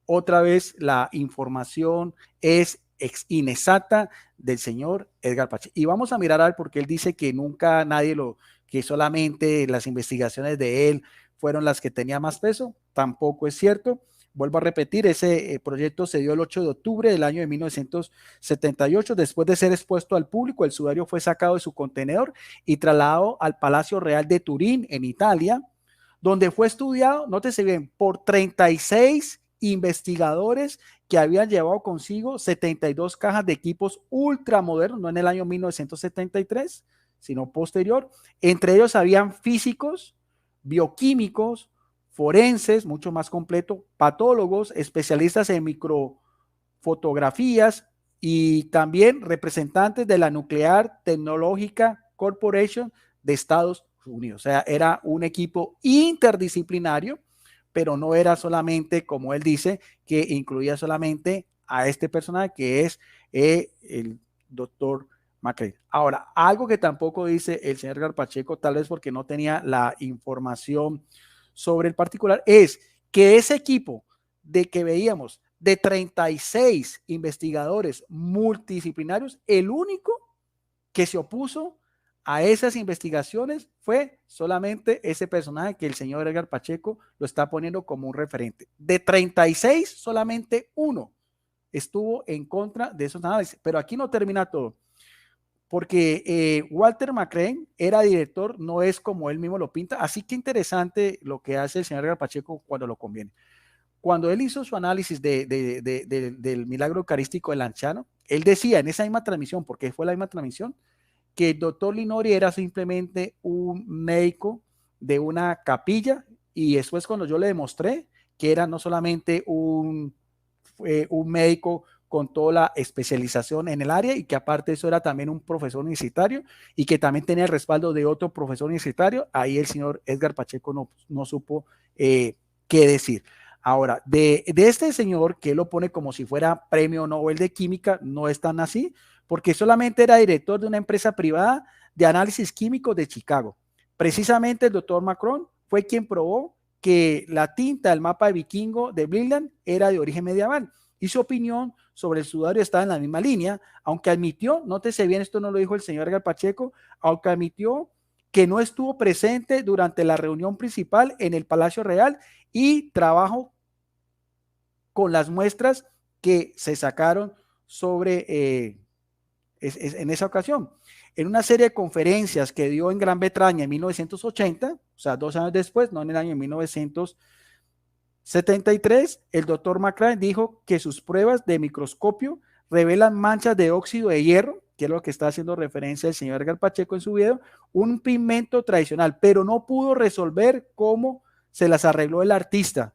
otra vez la información es inexacta del señor Edgar Pacheco. Y vamos a mirar a ver, porque él dice que nunca que solamente las investigaciones de él fueron las que tenían más peso. Tampoco es cierto. Vuelvo a repetir, ese proyecto se dio el 8 de octubre del año de 1978. Después de ser expuesto al público, el sudario fue sacado de su contenedor y trasladado al Palacio Real de Turín, en Italia, donde fue estudiado, nótese bien, por 36 investigadores que habían llevado consigo 72 cajas de equipos ultramodernos, no en el año 1973, sino posterior. Entre ellos habían físicos, bioquímicos, forenses, mucho más completo, patólogos, especialistas en microfotografías y también representantes de la Nuclear Technological Corporation de Estados Unidos. O sea, era un equipo interdisciplinario, pero no era solamente, como él dice, que incluía solamente a este personaje que es el doctor McCrae. Ahora, algo que tampoco dice el señor Garpacheco, tal vez porque no tenía la información sobre el particular, es que ese equipo de que veíamos de 36 investigadores multidisciplinarios, el único que se opuso a esas investigaciones fue solamente ese personaje que el señor Edgar Pacheco lo está poniendo como un referente. De 36, solamente uno estuvo en contra de esos análisis. Pero aquí no termina todo, porque Walter McCrae era director, no es como él mismo lo pinta. Así que interesante lo que hace el señor Edgar Pacheco cuando lo conviene. Cuando él hizo su análisis del milagro eucarístico del anciano, él decía en esa misma transmisión, porque fue la misma transmisión, que el doctor Linori era simplemente un médico de una capilla, y después cuando yo le demostré que era no solamente un médico con toda la especialización en el área, y que aparte de eso era también un profesor universitario y que también tenía el respaldo de otro profesor universitario, ahí el señor Edgar Pacheco no supo qué decir. Ahora, de este señor, que lo pone como si fuera premio Nobel de Química, no es tan así, porque solamente era director de una empresa privada de análisis químicos de Chicago. Precisamente el doctor Macron fue quien probó que la tinta del mapa de vikingo de Brilland era de origen medieval, y su opinión sobre el sudario estaba en la misma línea, aunque admitió, nótese bien, esto no lo dijo el señor Edgar Pacheco, aunque admitió que no estuvo presente durante la reunión principal en el Palacio Real y trabajó con las muestras que se sacaron sobre en esa ocasión. En una serie de conferencias que dio en Gran Bretaña en 1980, o sea, 2 años después, no en el año 1973, el doctor McCrae dijo que sus pruebas de microscopio revelan manchas de óxido de hierro, que es lo que está haciendo referencia el señor Edgar Pacheco en su video, un pigmento tradicional, pero no pudo resolver cómo se las arregló el artista.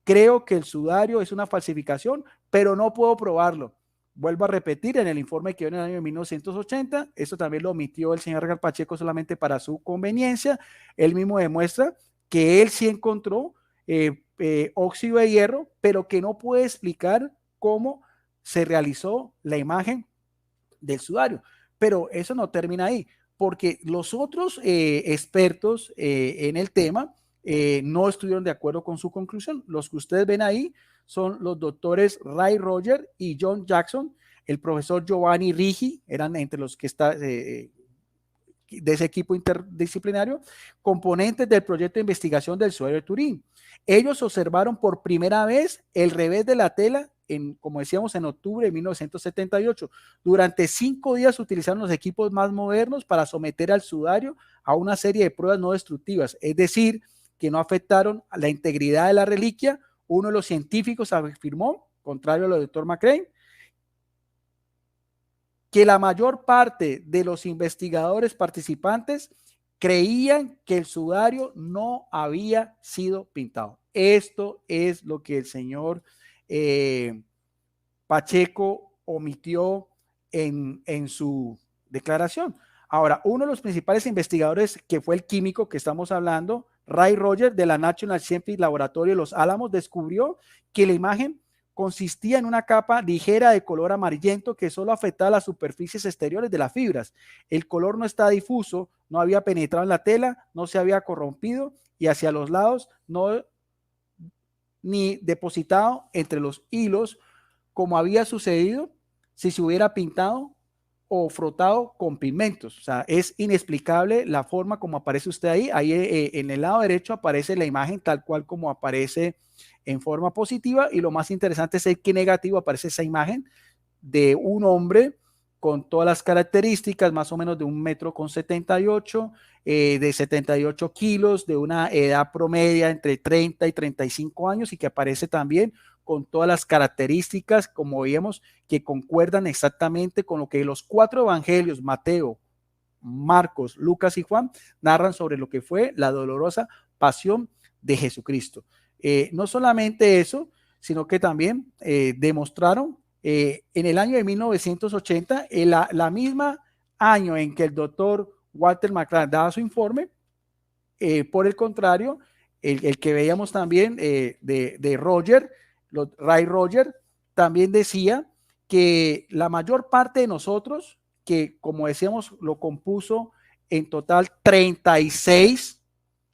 Creo que el sudario es una falsificación, pero no puedo probarlo. vuelvo a repetir, en el informe que dio en el año de 1980, esto también lo omitió el señor Edgar Pacheco solamente para su conveniencia. Él mismo demuestra que él sí encontró óxido de hierro, pero que no puede explicar cómo se realizó la imagen del sudario. Pero eso no termina ahí, porque los otros expertos en el tema no estuvieron de acuerdo con su conclusión. Los que ustedes ven ahí son los doctores Ray Roger y John Jackson. El profesor Giovanni Rigi eran entre los que está de ese equipo interdisciplinario, componentes del proyecto de investigación del sudario de Turín. Ellos observaron por primera vez el revés de la tela, como decíamos, en octubre de 1978. Durante 5 días utilizaron los equipos más modernos para someter al sudario a una serie de pruebas no destructivas, es decir, que no afectaron a la integridad de la reliquia. Uno de los científicos afirmó, contrario a lo del doctor McCrane, que la mayor parte de los investigadores participantes creían que el sudario no había sido pintado. Esto es lo que el señor Pacheco omitió en su declaración. Ahora, uno de los principales investigadores, que fue el químico que estamos hablando, Ray Roger, de la National Scientific Laboratory de Los Álamos, descubrió que la imagen consistía en una capa ligera de color amarillento que solo afectaba las superficies exteriores de las fibras. El color no está difuso, no había penetrado en la tela, no se había corrompido y hacia los lados no ni depositado entre los hilos, como había sucedido si se hubiera pintado o frotado con pigmentos. O sea, es inexplicable la forma como aparece usted ahí. Ahí en el lado derecho aparece la imagen tal cual como aparece en forma positiva, y lo más interesante es que negativo aparece esa imagen de un hombre con todas las características, más o menos de 1,78 m, de 78 kilos, de una edad promedia entre 30 y 35 años, y que aparece también con todas las características, como veíamos, que concuerdan exactamente con lo que los 4 evangelios, Mateo, Marcos, Lucas y Juan, narran sobre lo que fue la dolorosa pasión de Jesucristo. No solamente eso, sino que también demostraron en el año de 1980, la misma año en que el doctor Walter McCrane daba su informe, por el contrario, el que veíamos también de Roger, Ray Roger, también decía que la mayor parte de nosotros, que como decíamos, lo compuso en total 36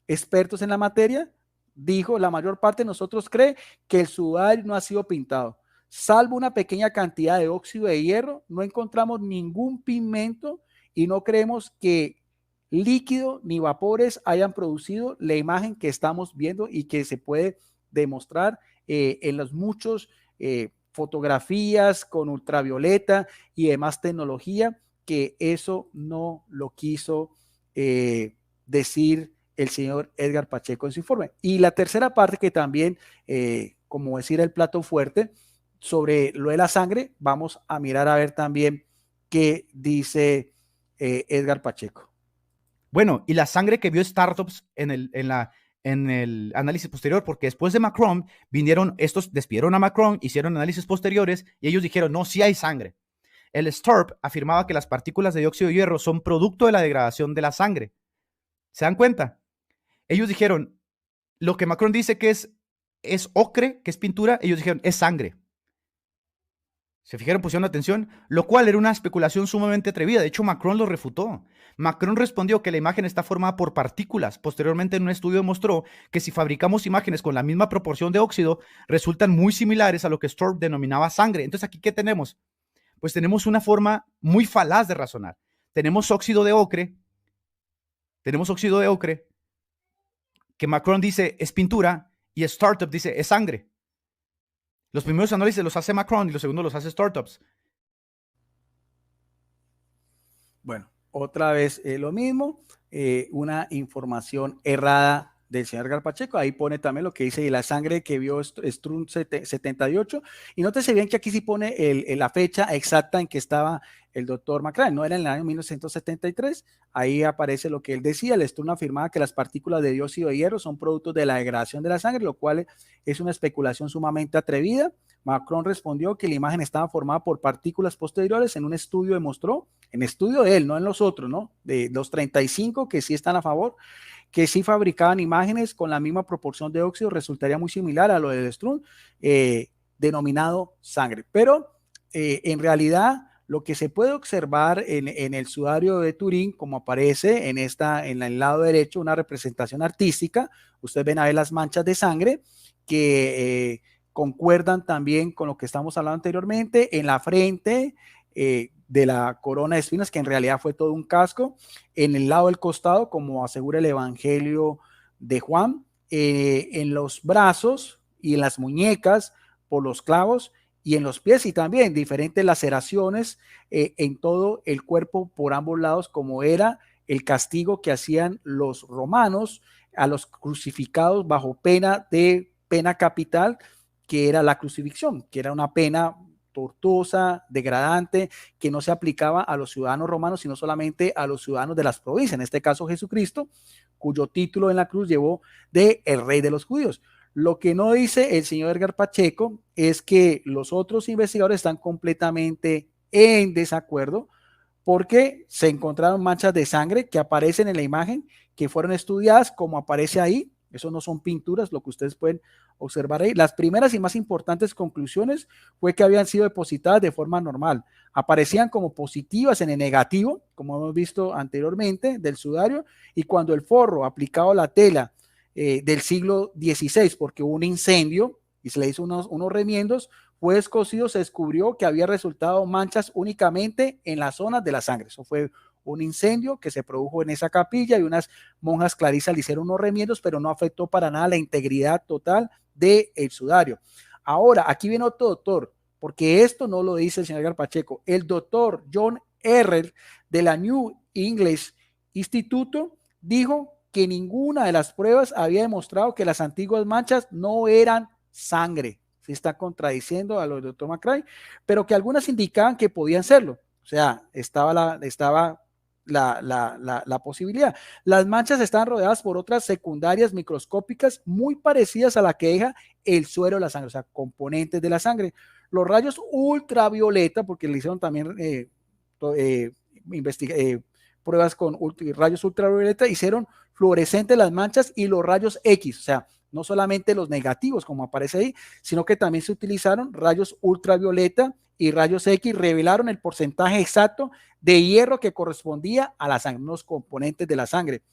expertos en la materia, dijo, la mayor parte de nosotros cree que el sudario no ha sido pintado. Salvo una pequeña cantidad de óxido de hierro, no encontramos ningún pigmento y no creemos que líquido ni vapores hayan producido la imagen que estamos viendo y que se puede demostrar en los muchos fotografías con ultravioleta y demás tecnología, que eso no lo quiso decir el señor Edgar Pacheco en su informe. Y la tercera parte, que también, como decir el plato fuerte, sobre lo de la sangre, vamos a mirar a ver también qué dice Edgar Pacheco. Bueno, y la sangre que vio Startups en el análisis posterior, porque después de Macron vinieron estos, despidieron a Macron, hicieron análisis posteriores y ellos dijeron, no, sí hay sangre. El STURP afirmaba que las partículas de dióxido de hierro son producto de la degradación de la sangre. ¿Se dan cuenta? Ellos dijeron, lo que Macron dice que es ocre, que es pintura, ellos dijeron, es sangre. ¿Se fijaron? Pusieron atención, lo cual era una especulación sumamente atrevida. De hecho, Macron lo refutó. Macron respondió que la imagen está formada por partículas. Posteriormente, en un estudio demostró que si fabricamos imágenes con la misma proporción de óxido, resultan muy similares a lo que Sturp denominaba sangre. Entonces, ¿aquí qué tenemos? Pues tenemos una forma muy falaz de razonar. Tenemos óxido de ocre, que Macron dice es pintura y Startup dice es sangre. Los primeros análisis los hace Macron y los segundos los hace Startups. Bueno, otra vez lo mismo, una información errada del señor Edgar Pacheco. Ahí pone también lo que dice la sangre que vio Strun 78. Y nótese bien que aquí sí pone la fecha exacta en que estaba el doctor McCray, no era en el año 1973, ahí aparece lo que él decía. El Strun afirmaba que las partículas de dióxido de hierro son productos de la degradación de la sangre, lo cual es una especulación sumamente atrevida. Macron respondió que la imagen estaba formada por partículas posteriores. En un estudio demostró, en estudio de él, no en los otros, ¿no? De los 35 que sí están a favor, que si fabricaban imágenes con la misma proporción de óxido, resultaría muy similar a lo del Strun, denominado sangre. Pero en realidad, lo que se puede observar en el sudario de Turín, como aparece en el lado derecho, una representación artística, ustedes ven a ver las manchas de sangre que concuerdan también con lo que estamos hablando anteriormente, en la frente de la corona de espinas, que en realidad fue todo un casco, en el lado del costado, como asegura el Evangelio de Juan, en los brazos y en las muñecas por los clavos, y en los pies, y también diferentes laceraciones en todo el cuerpo por ambos lados, como era el castigo que hacían los romanos a los crucificados bajo pena capital, que era la crucifixión, que era una pena tortuosa, degradante, que no se aplicaba a los ciudadanos romanos, sino solamente a los ciudadanos de las provincias, en este caso Jesucristo, cuyo título en la cruz llevó de el Rey de los Judíos. Lo que no dice el señor Edgar Pacheco es que los otros investigadores están completamente en desacuerdo porque se encontraron manchas de sangre que aparecen en la imagen, que fueron estudiadas como aparece ahí. Eso no son pinturas, lo que ustedes pueden observar ahí. Las primeras y más importantes conclusiones fue que habían sido depositadas de forma normal. Aparecían como positivas en el negativo, como hemos visto anteriormente, del sudario, y cuando el forro aplicado a la tela del siglo XVI, porque hubo un incendio y se le hizo unos remiendos, fue descosido, se descubrió que había resultado manchas únicamente en las zonas de la sangre. Eso fue un incendio que se produjo en esa capilla y unas monjas clarisas le hicieron unos remiendos, pero no afectó para nada la integridad total del sudario. Ahora, aquí viene otro doctor, porque esto no lo dice el señor Edgar Pacheco. El doctor John Errell de la New English Instituto dijo que ninguna de las pruebas había demostrado que las antiguas manchas no eran sangre. Se está contradiciendo a lo del doctor McCray, pero que algunas indicaban que podían serlo. O sea, estaba la posibilidad. Las manchas estaban rodeadas por otras secundarias microscópicas muy parecidas a la que deja el suero de la sangre, o sea, componentes de la sangre. Los rayos ultravioleta, porque le hicieron también pruebas con rayos ultravioleta, hicieron fluorescentes las manchas, y los rayos X, o sea, no solamente los negativos como aparece ahí, sino que también se utilizaron rayos ultravioleta y rayos X, revelaron el porcentaje exacto de hierro que correspondía a la sangre, unos componentes de la sangre.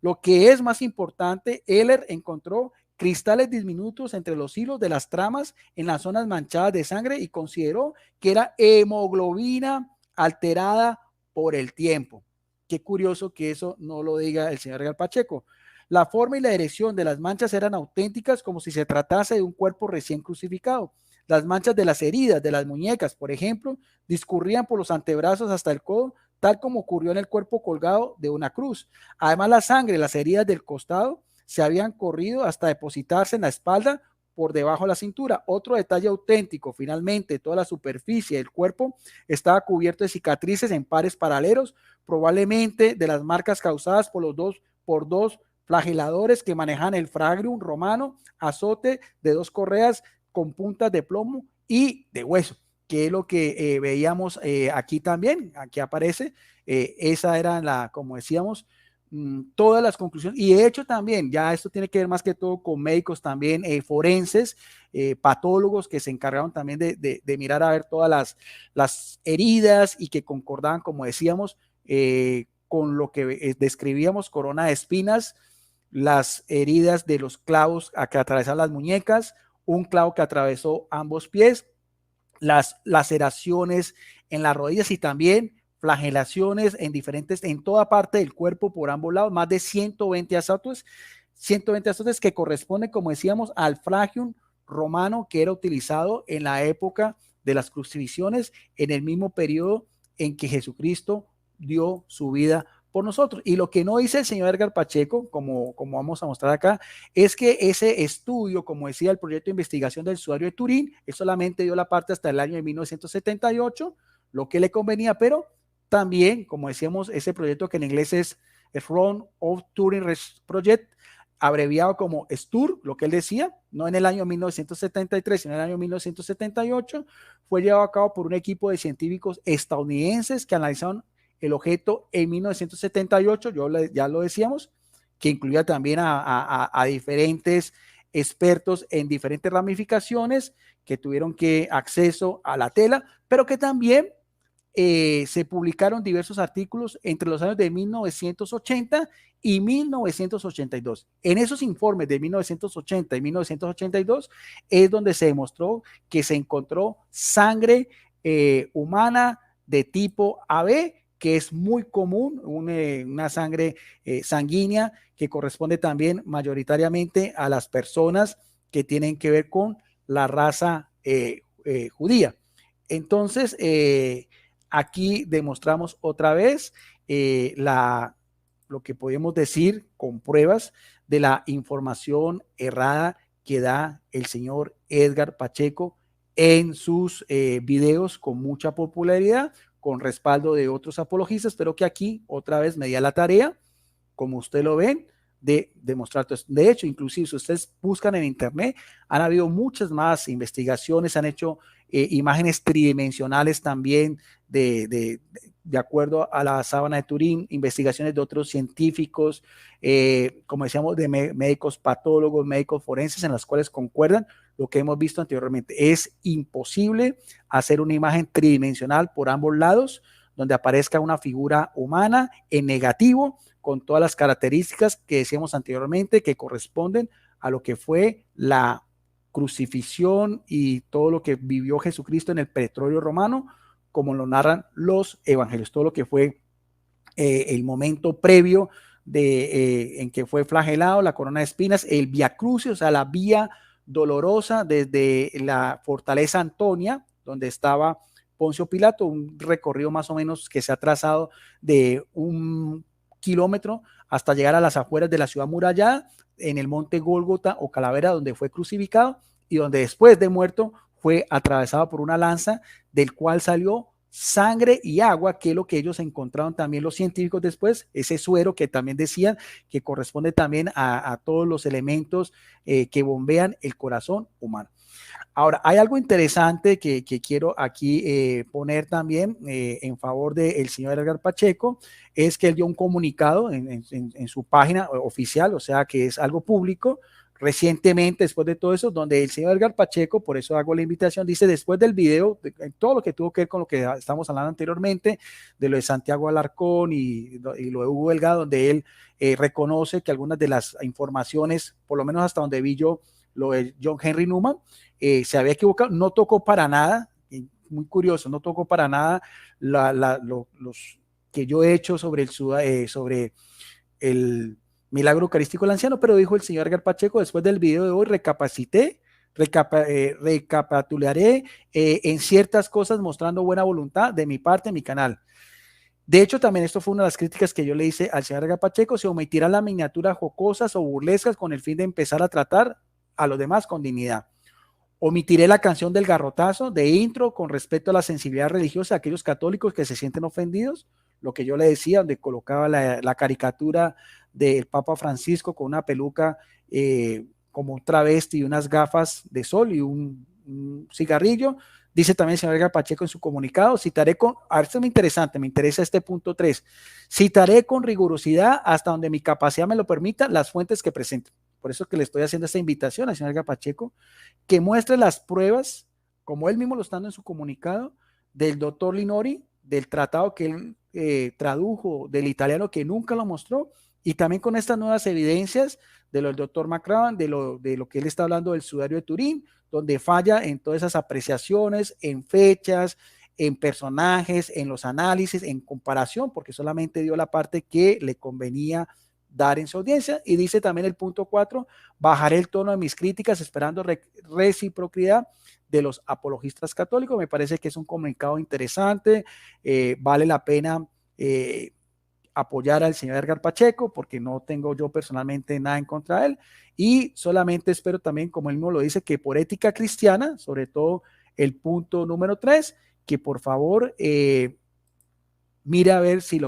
Lo que es más importante, Eller encontró cristales diminutos entre los hilos de las tramas en las zonas manchadas de sangre y consideró que era hemoglobina alterada por el tiempo. Qué curioso que eso no lo diga el señor Edgar Pacheco. La forma y la dirección de las manchas eran auténticas, como si se tratase de un cuerpo recién crucificado. Las manchas de las heridas de las muñecas, por ejemplo, discurrían por los antebrazos hasta el codo, tal como ocurrió en el cuerpo colgado de una cruz. Además, la sangre, las heridas del costado, se habían corrido hasta depositarse en la espalda por debajo de la cintura. Otro detalle auténtico, finalmente, toda la superficie del cuerpo estaba cubierto de cicatrices en pares paralelos, probablemente de las marcas causadas por dos flageladores que manejan el fragium romano, azote de dos correas con puntas de plomo y de hueso, que es lo que veíamos aquí también. Aquí aparece, esa era como decíamos, todas las conclusiones. Y de hecho también, ya esto tiene que ver más que todo con médicos también, forenses, patólogos que se encargaron también de mirar a ver todas las heridas, y que concordaban, como decíamos, con lo que describíamos: corona de espinas, las heridas de los clavos que atravesaron las muñecas, un clavo que atravesó ambos pies, las laceraciones en las rodillas, y también flagelaciones en toda parte del cuerpo por ambos lados, más de 120 azotes que corresponden, como decíamos, al fragium romano que era utilizado en la época de las crucifixiones, en el mismo periodo en que Jesucristo dio su vida por nosotros. Y lo que no dice el señor Edgar Pacheco, como vamos a mostrar acá, es que ese estudio, como decía el proyecto de investigación del sudario de Turín, él solamente dio la parte hasta el año de 1978, lo que le convenía, pero también, como decíamos, ese proyecto que en inglés es Run of Turing Project, abreviado como STUR, lo que él decía, no en el año 1973, sino en el año 1978, fue llevado a cabo por un equipo de científicos estadounidenses que analizaron el objeto en 1978, ya lo decíamos, que incluía también a diferentes expertos en diferentes ramificaciones que tuvieron que acceso a la tela, pero que también se publicaron diversos artículos entre los años de 1980 y 1982. En esos informes de 1980 y 1982 es donde se demostró que se encontró sangre humana de tipo AB, que es muy común, una sangre sanguínea que corresponde también mayoritariamente a las personas que tienen que ver con la raza judía. Entonces, aquí demostramos otra vez lo que podemos decir con pruebas de la información errada que da el señor Edgar Pacheco en sus videos con mucha popularidad, con respaldo de otros apologistas, pero que aquí otra vez me di a la tarea, como usted lo ven, de demostrar. De hecho, inclusive si ustedes buscan en internet, han habido muchas más investigaciones, han hecho imágenes tridimensionales también de acuerdo a la sábana de Turín, investigaciones de otros científicos, como decíamos, de médicos patólogos, médicos forenses, en las cuales concuerdan lo que hemos visto anteriormente. Es imposible hacer una imagen tridimensional por ambos lados, donde aparezca una figura humana en negativo, con todas las características que decíamos anteriormente, que corresponden a lo que fue la crucifixión y todo lo que vivió Jesucristo en el pretorio romano, como lo narran los evangelios, todo lo que fue el momento previo en que fue flagelado, la corona de espinas, el Via Crucis, o sea, la vía dolorosa desde la fortaleza Antonia, donde estaba Poncio Pilato, un recorrido más o menos que se ha trazado de 1 kilómetro hasta llegar a las afueras de la ciudad murallada, en el monte Gólgota o Calavera, donde fue crucificado y donde después de muerto fue atravesado por una lanza, del cual salió sangre y agua, que es lo que ellos encontraron también los científicos después, ese suero que también decían que corresponde también a todos los elementos que bombean el corazón humano. Ahora, hay algo interesante que quiero aquí poner también en favor del señor Edgar Pacheco, es que él dio un comunicado en su página oficial, o sea que es algo público, recientemente, después de todo eso, donde el señor Edgar Pacheco, por eso hago la invitación, dice, después del video, todo lo que tuvo que ver con lo que estamos hablando anteriormente, de lo de Santiago Alarcón y lo de Hugo Delgado, donde él reconoce que algunas de las informaciones, por lo menos hasta donde vi yo, lo de John Henry Newman, se había equivocado, no tocó para nada, muy curioso, no tocó para nada los que yo he hecho sobre el milagro eucarístico del anciano, pero dijo el señor Edgar Pacheco, después del video de hoy recapitularé en ciertas cosas mostrando buena voluntad de mi parte en mi canal. De hecho, también esto fue una de las críticas que yo le hice al señor Edgar Pacheco, se omitirán las miniaturas jocosas o burlescas con el fin de empezar a tratar a los demás con dignidad. Omitiré la canción del garrotazo de intro con respecto a la sensibilidad religiosa de aquellos católicos que se sienten ofendidos, lo que yo le decía, donde colocaba la caricatura del Papa Francisco con una peluca como un travesti y unas gafas de sol y un cigarrillo. Dice también el señor Edgar Pacheco en su comunicado, citaré con, a ver, esto es muy interesante, me interesa este punto 3, citaré con rigurosidad hasta donde mi capacidad me lo permita las fuentes que presento. Por eso que le estoy haciendo esta invitación al señor Edgar Pacheco, que muestre las pruebas, como él mismo lo está dando en su comunicado, del doctor Linori, del tratado que él tradujo del italiano, que nunca lo mostró, y también con estas nuevas evidencias de lo del doctor Macron, de lo que él está hablando del sudario de Turín, donde falla en todas esas apreciaciones, en fechas, en personajes, en los análisis, en comparación, porque solamente dio la parte que le convenía dar en su audiencia. Y dice también el punto 4, bajaré el tono de mis críticas esperando reciprocidad de los apologistas católicos. Me parece que es un comunicado interesante, vale la pena apoyar al señor Edgar Pacheco, porque no tengo yo personalmente nada en contra de él, y solamente espero también, como él mismo lo dice, que por ética cristiana, sobre todo el punto número 3, que por favor mire a ver si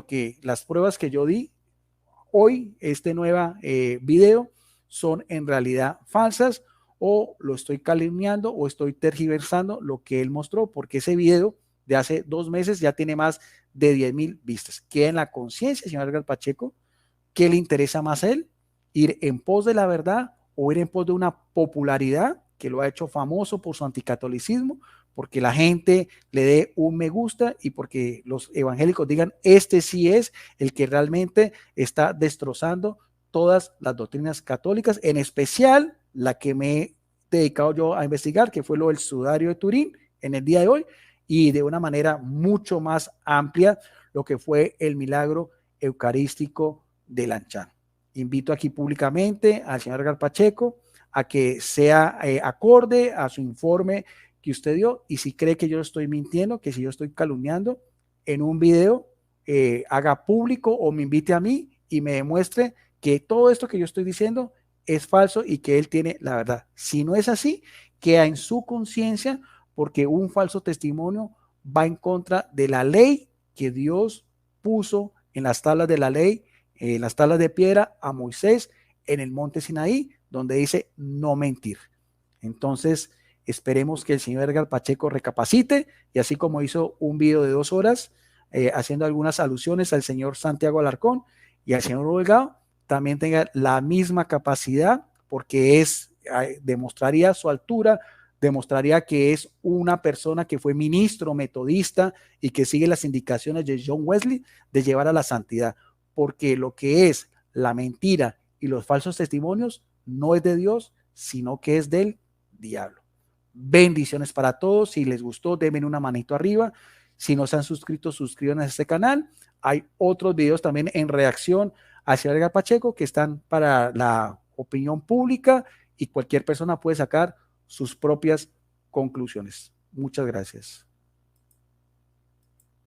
las pruebas que yo di hoy, este nuevo video, son en realidad falsas o lo estoy calumniando o estoy tergiversando lo que él mostró, porque ese video de hace 2 meses ya tiene más de 10,000 vistas. Queda en la conciencia, señor Edgar Pacheco, ¿qué le interesa más a él? ¿Ir en pos de la verdad o ir en pos de una popularidad que lo ha hecho famoso por su anticatolicismo, porque la gente le dé un me gusta y porque los evangélicos digan, este sí es el que realmente está destrozando todas las doctrinas católicas, en especial la que me he dedicado yo a investigar, que fue lo del sudario de Turín en el día de hoy, y de una manera mucho más amplia lo que fue el milagro eucarístico de Lanchán. Invito aquí públicamente al señor Edgar Pacheco a que sea acorde a su informe que usted dio, y si cree que yo estoy mintiendo, que si yo estoy calumniando en un video, haga público o me invite a mí y me demuestre que todo esto que yo estoy diciendo es falso y que él tiene la verdad. Si no es así, queda en su conciencia, porque un falso testimonio va en contra de la ley que Dios puso en las tablas de la ley, en las tablas de piedra a Moisés en el monte Sinaí, donde dice no mentir. Entonces, esperemos que el señor Edgar Pacheco recapacite y así como hizo un video de 2 horas haciendo algunas alusiones al señor Santiago Alarcón y al señor Delgado, también tenga la misma capacidad, porque demostraría su altura, demostraría que es una persona que fue ministro metodista y que sigue las indicaciones de John Wesley de llevar a la santidad, porque lo que es la mentira y los falsos testimonios no es de Dios, sino que es del diablo. Bendiciones para todos. Si les gustó, denme una manito arriba. Si no se han suscrito, suscríbanse a este canal. Hay otros videos también en reacción hacia Edgar Pacheco que están para la opinión pública y cualquier persona puede sacar sus propias conclusiones. Muchas gracias.